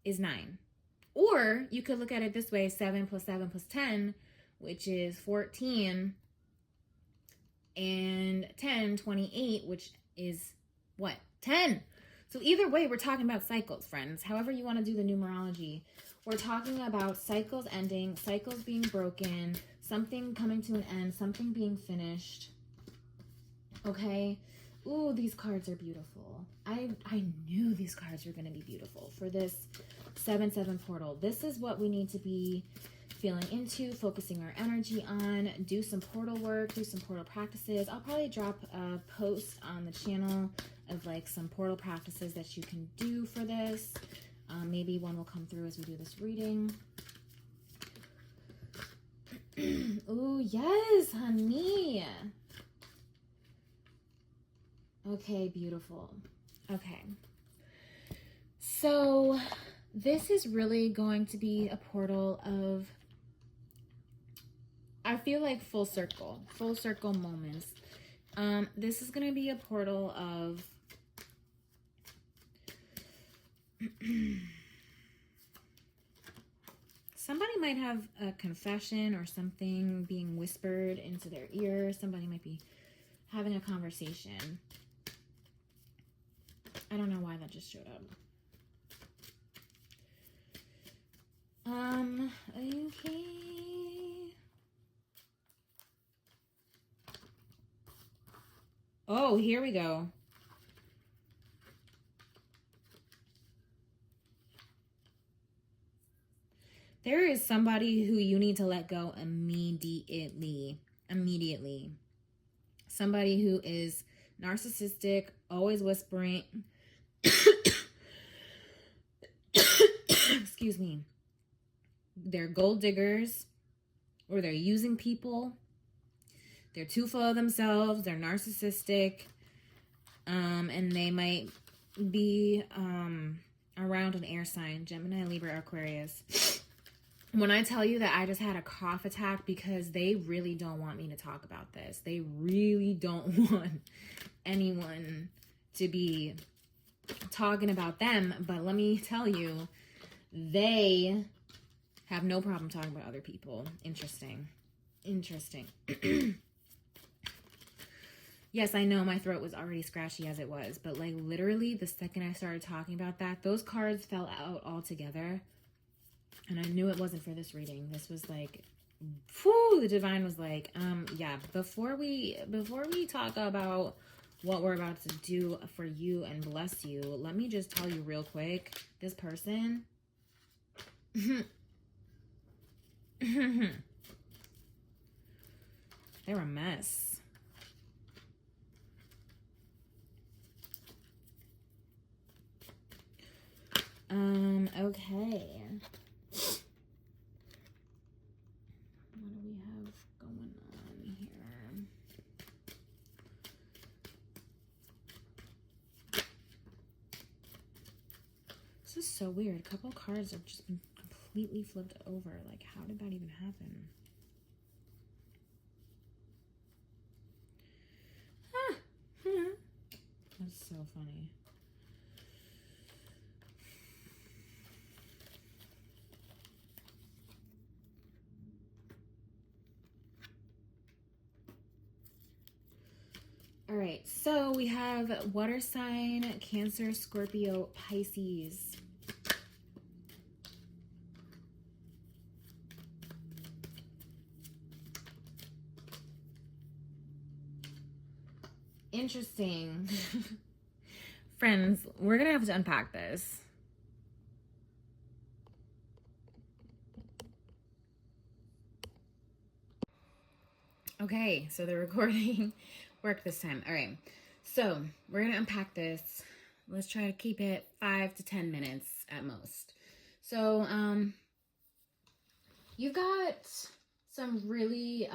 Is 9. Or you could look at it this way, 7 plus 7 plus 10, which is 14, and 10, 28, which is what? 10. So either way, we're talking about cycles, friends. However you want to do the numerology. We're talking about cycles ending, cycles being broken, something coming to an end, something being finished. Okay? Ooh, these cards are beautiful. I knew these cards were going to be beautiful for this 7/7 portal. This is what we need to be feeling into, focusing our energy on. Do some portal work, do some portal practices. I'll probably drop a post on the channel of like some portal practices that you can do for this. Maybe one will come through as we do this reading. Ooh, yes, honey. Okay, beautiful. Okay. So this is really going to be a portal of, I feel like full circle moments. This is going to be a portal of somebody might have a confession or something being whispered into their ear. Somebody might be having a conversation. I don't know why that just showed up. Okay. Oh, here we go. There is somebody who you need to let go immediately. Somebody who is narcissistic, always whispering. Excuse me. They're gold diggers, or they're using people. They're too full of themselves. They're narcissistic. And they might be around an air sign, Gemini, Libra, Aquarius. When I tell you that I just had a cough attack because they really don't want me to talk about this. They really don't want anyone to be talking about them. But let me tell you, they have no problem talking about other people. Interesting. Yes, I know my throat was already scratchy as it was. But like literally the second I started talking about that, those cards fell out altogether. And I knew it wasn't for this reading. This was like, whew, the divine was like, yeah, before we talk about what we're about to do for you and bless you, let me just tell you real quick, this person, They're a mess. Okay. What do we have going on here? This is so weird. A couple cards have just been completely flipped over. Like, how did that even happen? That's so funny. All right, so we have water sign, Cancer, Scorpio, Pisces. Interesting. Friends, we're going to have to unpack this. Okay, so the recording worked this time. All right, so we're going to unpack this. Let's try to keep it 5 to 10 minutes at most. So, you've got some really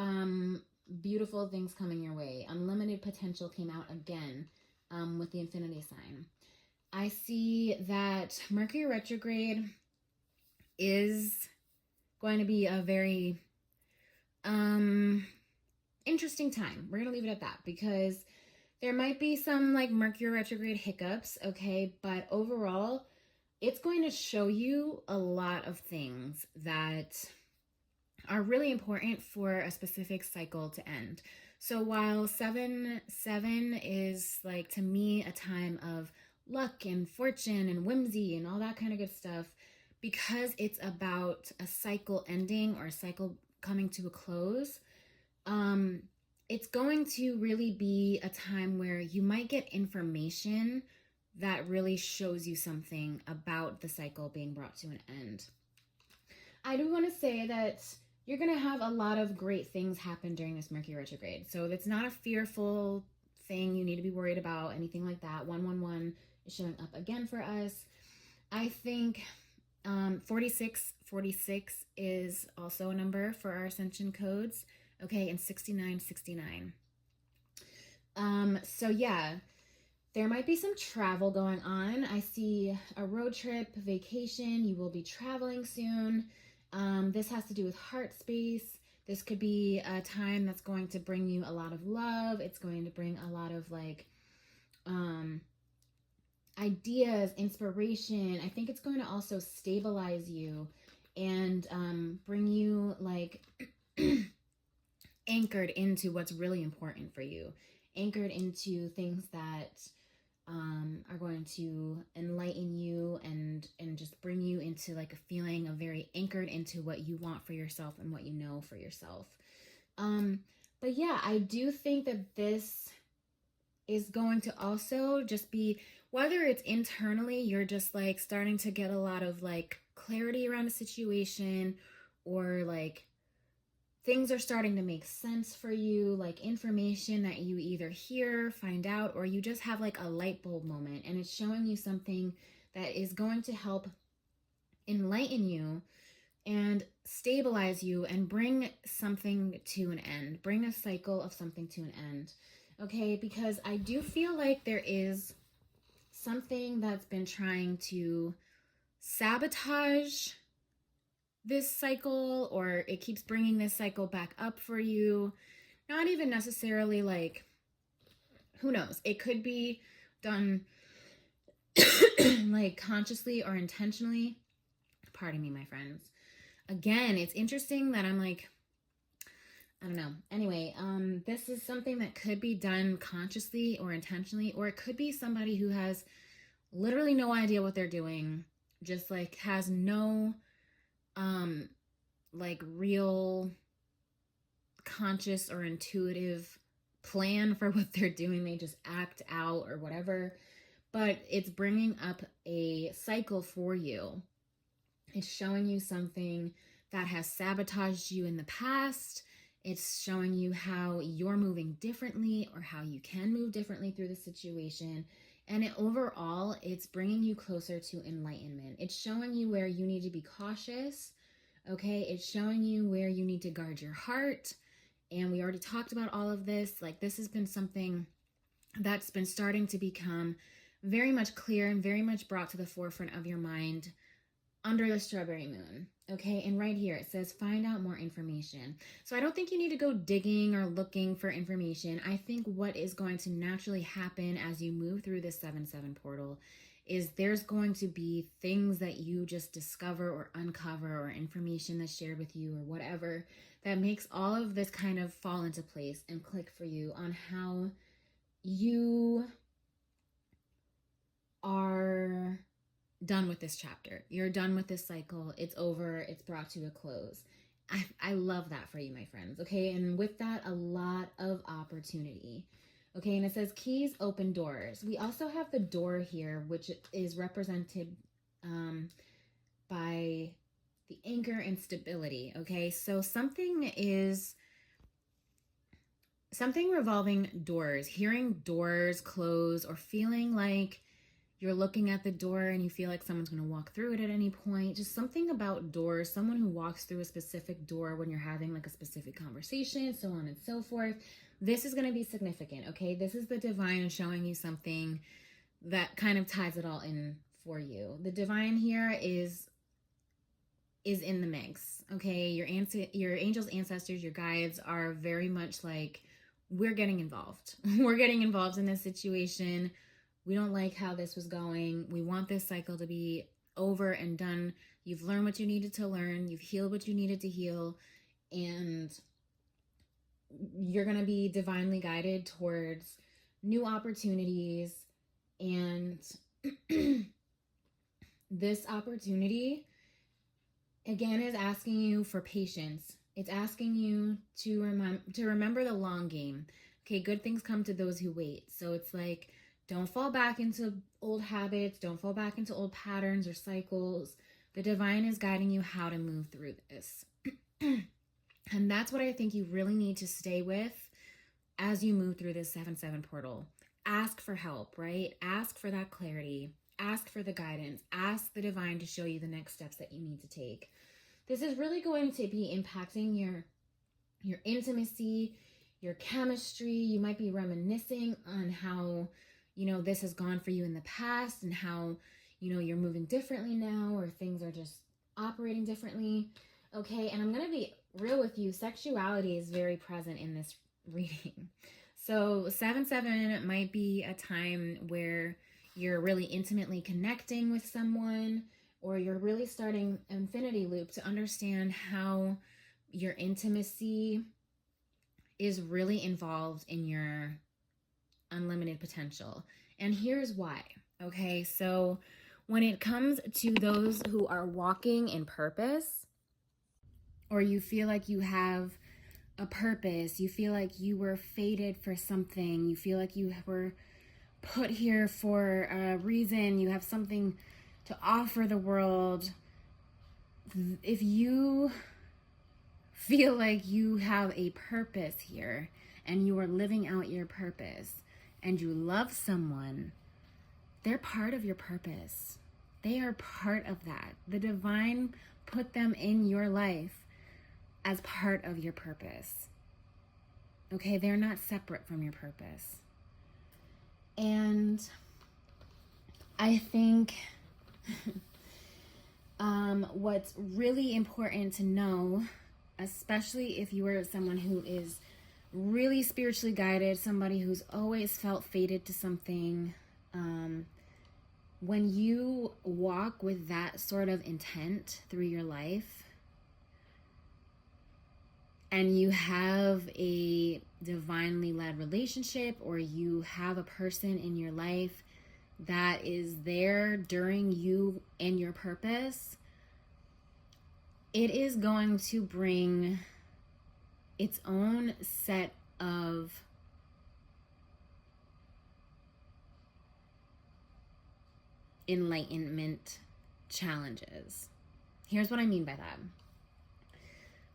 beautiful things coming your way. Unlimited potential came out again with the infinity sign. I see that Mercury retrograde is going to be a very interesting time. We're going to leave it at that because there might be some like Mercury retrograde hiccups, okay? But overall, it's going to show you a lot of things that are really important for a specific cycle to end. So while 7/7 is like, to me, a time of luck and fortune and whimsy and all that kind of good stuff, because it's about a cycle ending or a cycle coming to a close, it's going to really be a time where you might get information that really shows you something about the cycle being brought to an end. I do want to say that you're going to have a lot of great things happen during this Mercury retrograde. So it's not a fearful thing you need to be worried about, anything like that. 111 is showing up again for us. I think 46 is also a number for our ascension codes. Okay, and 69. So yeah, there might be some travel going on. I see a road trip, vacation. You will be traveling soon. This has to do with heart space. This could be a time that's going to bring you a lot of love. It's going to bring a lot of like ideas, inspiration. I think it's going to also stabilize you and bring you like anchored into what's really important for you, anchored into things that are going to enlighten you and just bring you into like a feeling of very anchored into what you want for yourself and what you know for yourself. But yeah, I do think that this is going to also just be, whether it's internally, you're just like starting to get a lot of like clarity around a situation, or like things are starting to make sense for you, like information that you either hear, find out, or you just have like a light bulb moment and it's showing you something that is going to help enlighten you and stabilize you and bring something to an end, bring a cycle of something to an end. Okay, because I do feel like there is something that's been trying to sabotage this cycle, or it keeps bringing this cycle back up for you. Not even necessarily like, who knows? It could be done like consciously or intentionally. Pardon me, my friends. Again, it's interesting that I'm like, I don't know. Anyway, this is something that could be done consciously or intentionally, or it could be somebody who has literally no idea what they're doing, just like has no like real conscious or intuitive plan for what they're doing. They just act out or whatever, but it's bringing up a cycle for you. It's showing you something that has sabotaged you in the past. It's showing you how you're moving differently or how you can move differently through the situation. And overall, it's bringing you closer to enlightenment. It's showing you where you need to be cautious, okay? It's showing you where you need to guard your heart. And we already talked about all of this. Like, this has been something that's been starting to become very much clear and very much brought to the forefront of your mind under the strawberry moon. Okay, and right here it says find out more information. So I don't think you need to go digging or looking for information. I think what is going to naturally happen as you move through this 7-7 portal is there's going to be things that you just discover or uncover, or information that's shared with you or whatever, that makes all of this kind of fall into place and click for you on how you are done with this chapter. You're done with this cycle. It's over. It's brought to a close. I love that for you, my friends. Okay. And with that, a lot of opportunity. Okay. And it says keys open doors. We also have the door here, which is represented by the anchor and stability. Okay. So something revolving doors, hearing doors close, or feeling like you're looking at the door and you feel like someone's going to walk through it at any point. Just something about doors, someone who walks through a specific door when you're having like a specific conversation, so on and so forth. This is going to be significant, okay? This is the divine showing you something that kind of ties it all in for you. The divine here is in the mix, okay? Your angels, ancestors, your guides are very much like, we're getting involved. We're getting involved in this situation. We don't like how this was going. We want this cycle to be over and done. You've learned what you needed to learn. You've healed what you needed to heal. And you're going to be divinely guided towards new opportunities. And this opportunity, again, is asking you for patience. It's asking you to remember the long game. Okay, good things come to those who wait. So it's like, don't fall back into old habits. Don't fall back into old patterns or cycles. The divine is guiding you how to move through this. And that's what I think you really need to stay with as you move through this 7-7 portal. Ask for help, right? Ask for that clarity. Ask for the guidance. Ask the divine to show you the next steps that you need to take. This is really going to be impacting your intimacy, your chemistry. You might be reminiscing on how this has gone for you in the past, and how, you're moving differently now, or things are just operating differently. Okay. And I'm going to be real with you. Sexuality is very present in this reading. So 7-7 might be a time where you're really intimately connecting with someone, or you're really starting infinity loop to understand how your intimacy is really involved in your unlimited potential. And here's why. Okay, so when it comes to those who are walking in purpose, or you feel like you have a purpose, you feel like you were fated for something, you feel like you were put here for a reason, you have something to offer the world. If you feel like you have a purpose here and you are living out your purpose, and you love someone, they're part of your purpose. They are part of that. The divine put them in your life as part of your purpose. Okay, they're not separate from your purpose. And I think what's really important to know, especially if you are someone who is really spiritually guided, somebody who's always felt fated to something, when you walk with that sort of intent through your life, and you have a divinely led relationship, or you have a person in your life that is there during you and your purpose, it is going to bring its own set of enlightenment challenges. Here's what I mean by that.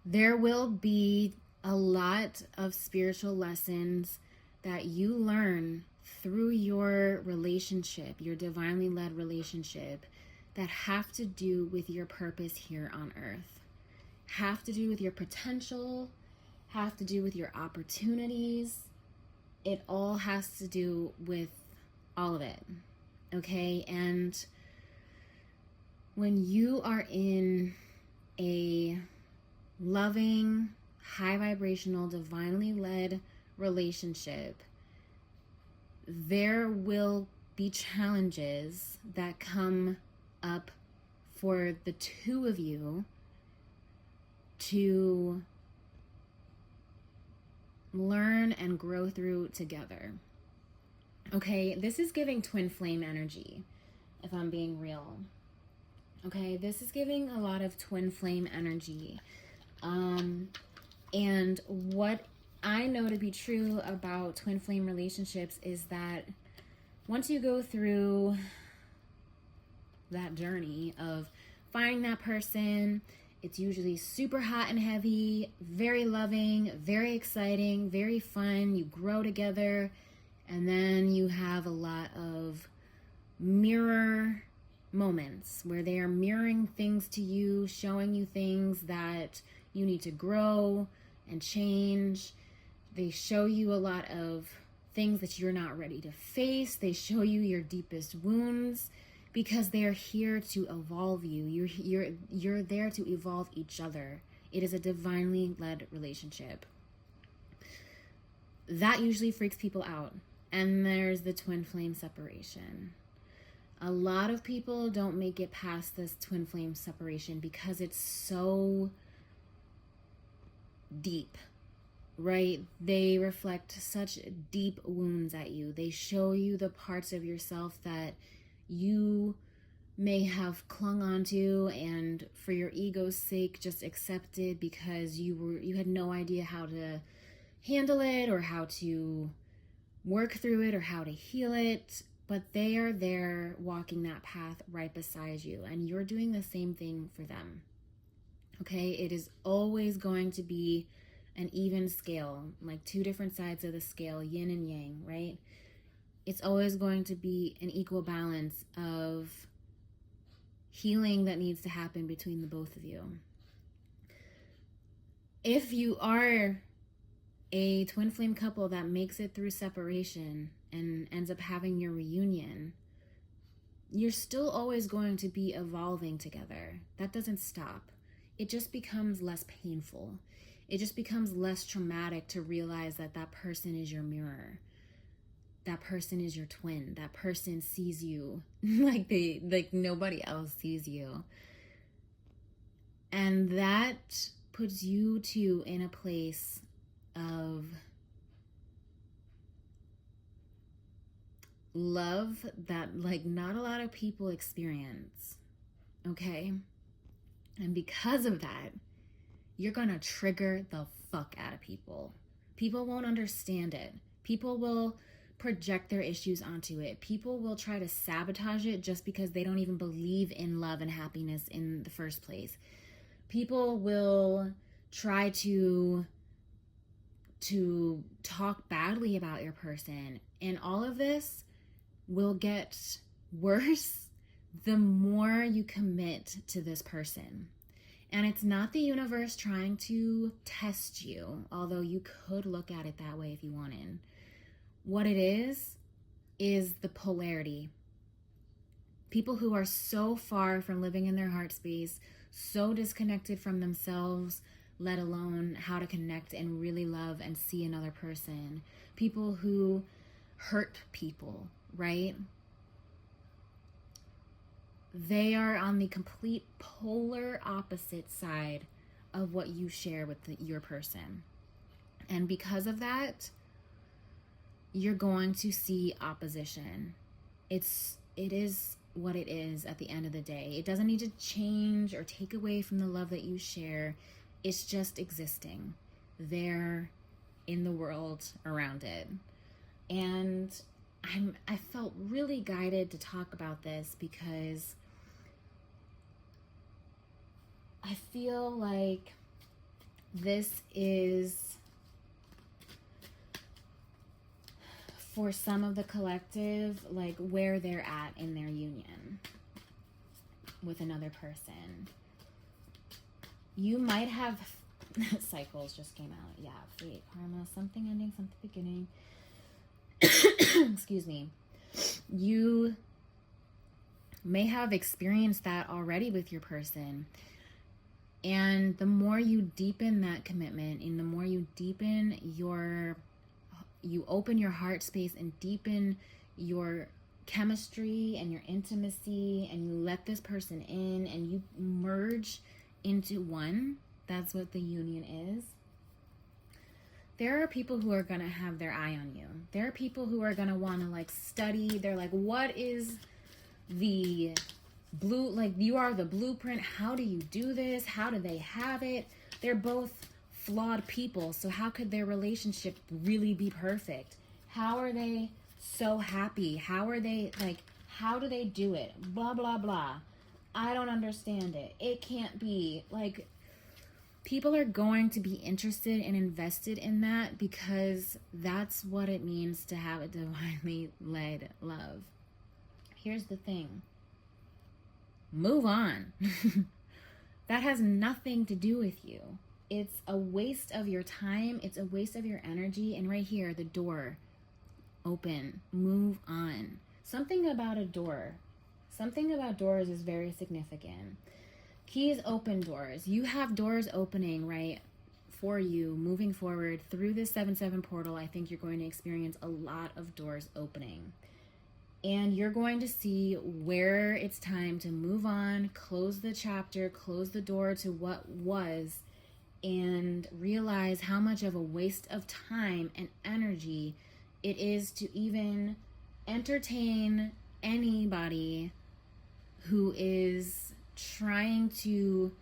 There will be a lot of spiritual lessons that you learn through your relationship, your divinely led relationship, that have to do with your purpose here on earth, have to do with your potential, have to do with your opportunities. It all has to do with all of it. Okay? And when you are in a loving, high vibrational, divinely led relationship, there will be challenges that come up for the two of you to learn and grow through together. Okay, this is giving twin flame energy, if I'm being real. Okay, this is giving a lot of twin flame energy. And what I know to be true about twin flame relationships is that once you go through that journey of finding that person, it's usually super hot and heavy, very loving, very exciting, very fun. You grow together, and then you have a lot of mirror moments where they are mirroring things to you, showing you things that you need to grow and change. They show you a lot of things that you're not ready to face. They show you your deepest wounds because they are here to evolve you. You're there to evolve each other. It is a divinely led relationship. That usually freaks people out. And there's the twin flame separation. A lot of people don't make it past this twin flame separation because it's so deep, right? They reflect such deep wounds at you. They show you the parts of yourself that you may have clung onto and for your ego's sake just accepted because you had no idea how to handle it or how to work through it or how to heal it. But they are there walking that path right beside you, and you're doing the same thing for them. Okay, it is always going to be an even scale, like two different sides of the scale, yin and yang, right? It's always going to be an equal balance of healing that needs to happen between the both of you. If you are a twin flame couple that makes it through separation and ends up having your reunion, you're still always going to be evolving together. That doesn't stop. It just becomes less painful. It just becomes less traumatic to realize that that person is your mirror. That person is your twin. That person sees you like nobody else sees you. And that puts you two in a place of love that like not a lot of people experience. Okay? And because of that, you're gonna trigger the fuck out of people. People won't understand it. People will project their issues onto it. People will try to sabotage it just because they don't even believe in love and happiness in the first place. People will try to talk badly about your person, and all of this will get worse the more you commit to this person. And it's not the universe trying to test you, although you could look at it that way if you wanted. What it is the polarity. People who are so far from living in their heart space, so disconnected from themselves, let alone how to connect and really love and see another person. People who hurt people, right? They are on the complete polar opposite side of what you share with your person. And because of that, you're going to see opposition. It is what it is at the end of the day. It doesn't need to change or take away from the love that you share. It's just existing there in the world around it. And I felt really guided to talk about this because I feel like This is for some of the collective, like where they're at in their union with another person. You might have cycles just came out. Yeah, fate, karma, something ending, something beginning. Excuse me. You may have experienced that already with your person. And the more you deepen that commitment, and the more you deepen you open your heart space and deepen your chemistry and your intimacy, and you let this person in and you merge into one. That's what the union is. There are people who are going to have their eye on you. There are people who are going to want to like study. They're like, what is the blue, like you are the blueprint. How do you do this? How do they have it? They're both flawed people. So how could their relationship really be perfect? How are they so happy? How are they like, how do they do it? Blah, blah, blah. I don't understand it. It can't be. Like, people are going to be interested and invested in that because that's what it means to have a divinely led love. Here's the thing. Move on. That has nothing to do with you. It's a waste of your time. It's a waste of your energy. And right here, the door. Open. Move on. Something about a door. Something about doors is very significant. Keys open doors. You have doors opening, right, for you moving forward through this 7-7 portal. I think you're going to experience a lot of doors opening. And you're going to see where it's time to move on, close the chapter, close the door to what was, and realize how much of a waste of time and energy it is to even entertain anybody who is trying to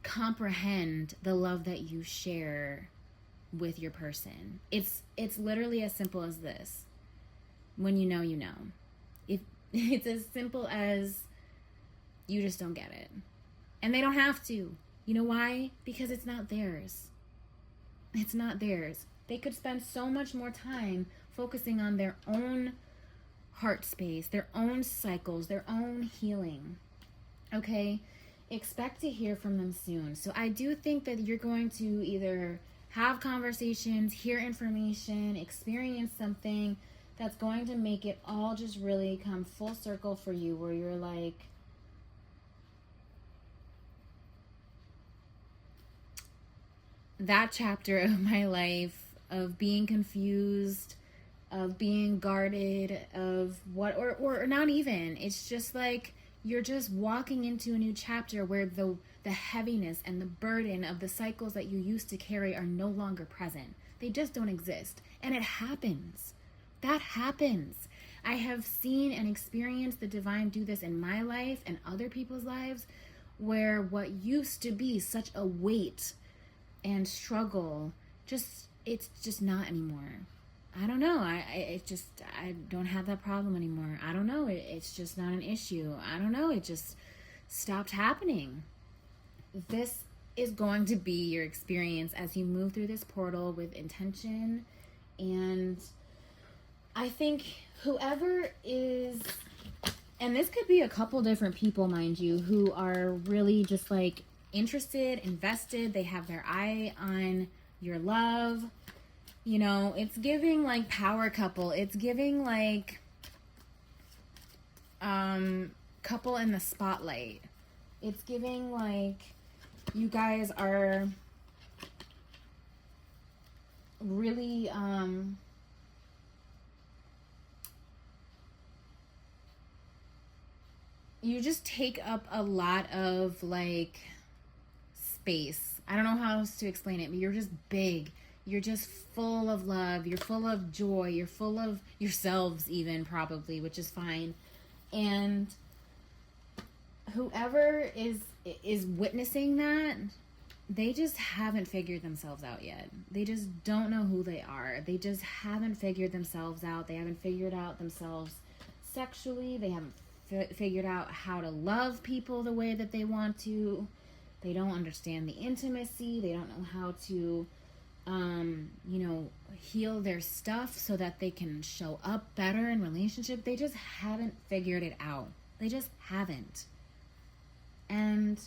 comprehend the love that you share with your person. It's literally as simple as this. When you know, you know. It's as simple as you just don't get it. And they don't have to. You know why? Because it's not theirs. It's not theirs. They could spend so much more time focusing on their own heart space, their own cycles, their own healing. Okay? Expect to hear from them soon. So I do think that you're going to either have conversations, hear information, experience something that's going to make it all just really come full circle for you, where you're like, that chapter of my life of being confused, of being guarded, of what, or not even, it's just like you're just walking into a new chapter where the heaviness and the burden of the cycles that you used to carry are no longer present. They just don't exist. And it happens. That happens. I have seen and experienced the divine do this in my life and other people's lives, where what used to be such a weight and struggle, it's just not anymore. I don't know. I don't have that problem anymore. I don't know. It's just not an issue. I don't know. It just stopped happening. This is going to be your experience as you move through this portal with intention. And I think whoever is, and this could be a couple different people, mind you, who are really just like interested, invested. They have their eye on your love. You know, it's giving like power couple. It's giving like couple in the spotlight. It's giving like you guys are really you just take up a lot of like space. I don't know how else to explain it, but you're just big. You're just full of love. You're full of joy. You're full of yourselves even, probably, which is fine. And whoever is witnessing that, they just haven't figured themselves out yet. They just don't know who they are. They just haven't figured themselves out. They haven't figured out themselves sexually. They haven't figured out how to love people the way that they want to. They don't understand the intimacy. They don't know how to, heal their stuff so that they can show up better in relationship. They just haven't figured it out. They just haven't. And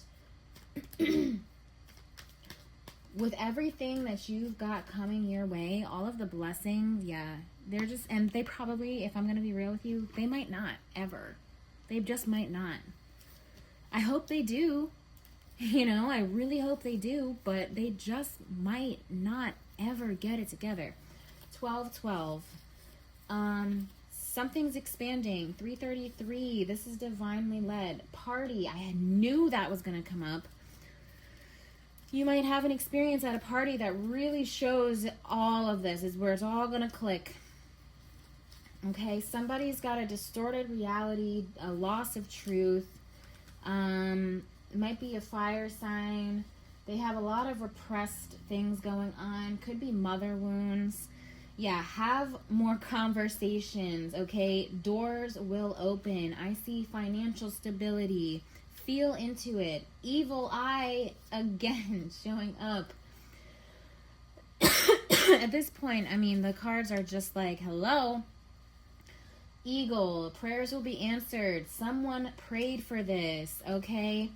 with everything that you've got coming your way, all of the blessings, they're just, and they probably, if I'm going to be real with you, they might not ever. They just might not. I hope they do. I really hope they do, but they just might not ever get it together. 12-12. Something's expanding. 333. This is divinely led. Party. I knew that was going to come up. You might have an experience at a party that really shows all of this, is where it's all going to click. Okay, somebody's got a distorted reality, a loss of truth. It might be a fire sign. They have a lot of repressed things going on. Could be mother wounds. Have more conversations, okay? Doors will open. I see financial stability. Feel into it. Evil eye again showing up. At this point, the cards are just like, hello. Eagle, prayers will be answered. Someone prayed for this, okay?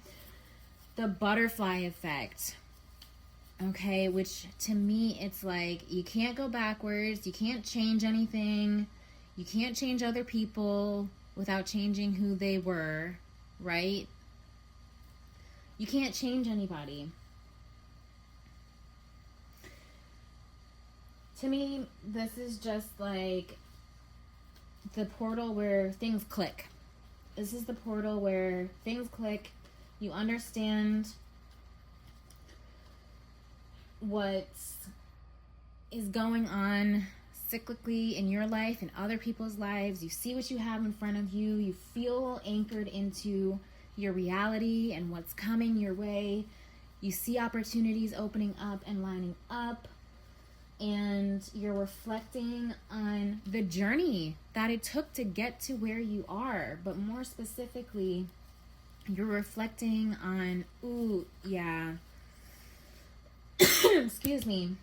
The butterfly effect, okay? Which to me, it's like, you can't go backwards. You can't change anything. You can't change other people without changing who they were, right? You can't change anybody. To me, this is just like the portal where things click. This is the portal where things click. You understand what is going on cyclically in your life and other people's lives. You see what you have in front of you. You feel anchored into your reality and what's coming your way. You see opportunities opening up and lining up. And you're reflecting on the journey that it took to get to where you are. But more specifically, you're reflecting on, excuse me,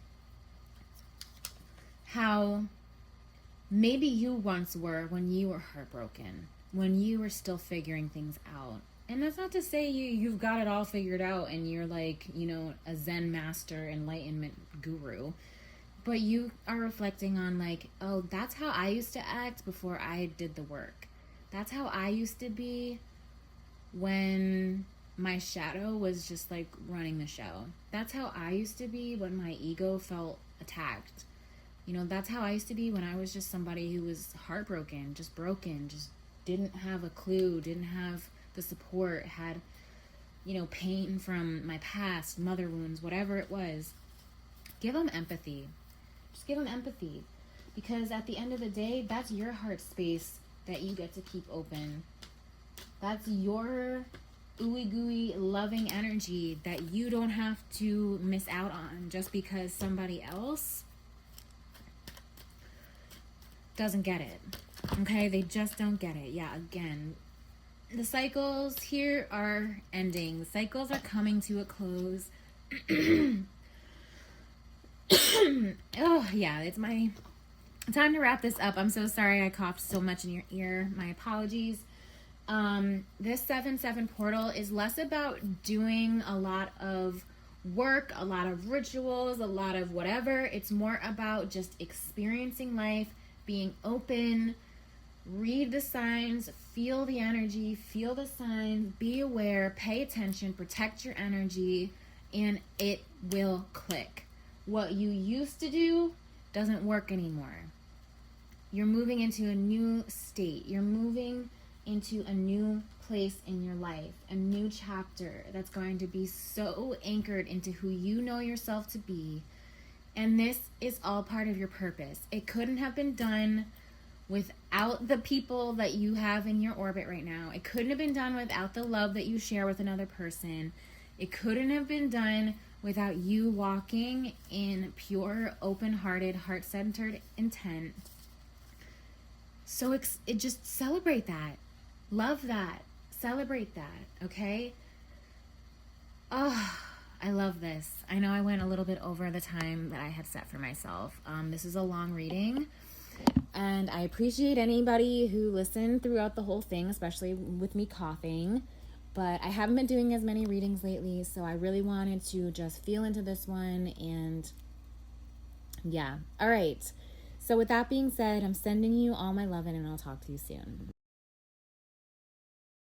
how maybe you once were when you were heartbroken, when you were still figuring things out. And that's not to say you've got it all figured out and you're like, a Zen master, enlightenment guru. But you are reflecting on like, oh, that's how I used to act before I did the work. That's how I used to be when my shadow was just like running the show. That's how I used to be when my ego felt attacked. That's how I used to be when I was just somebody who was heartbroken, just broken, just didn't have a clue, didn't have the support, had, pain from my past, mother wounds, whatever it was. Give them empathy. Just give them empathy, because at the end of the day, that's your heart space that you get to keep open. That's your ooey gooey loving energy that you don't have to miss out on just because somebody else doesn't get it. Okay, they just don't get it. Again, the cycles here are ending. The cycles are coming to a close. It's my time to wrap this up. I'm so sorry I coughed so much in your ear. My apologies. This 7-7 portal is less about doing a lot of work, a lot of rituals, a lot of whatever. It's more about just experiencing life, being open, read the signs, feel the energy, feel the signs, be aware, pay attention, protect your energy, and it will click. What you used to do doesn't work anymore. You're moving into a new state. You're moving into a new place in your life, a new chapter that's going to be so anchored into who you know yourself to be. And this is all part of your purpose. It couldn't have been done without the people that you have in your orbit right now. It couldn't have been done without the love that you share with another person. It couldn't have been done without you walking in pure, open-hearted, heart-centered intent. So it just celebrate that. Love that. Celebrate that, okay? Oh, I love this. I know I went a little bit over the time that I had set for myself. This is a long reading, and I appreciate anybody who listened throughout the whole thing, especially with me coughing. But I haven't been doing as many readings lately, so I really wanted to just feel into this one. And yeah. All right. So with that being said, I'm sending you all my love, and I'll talk to you soon.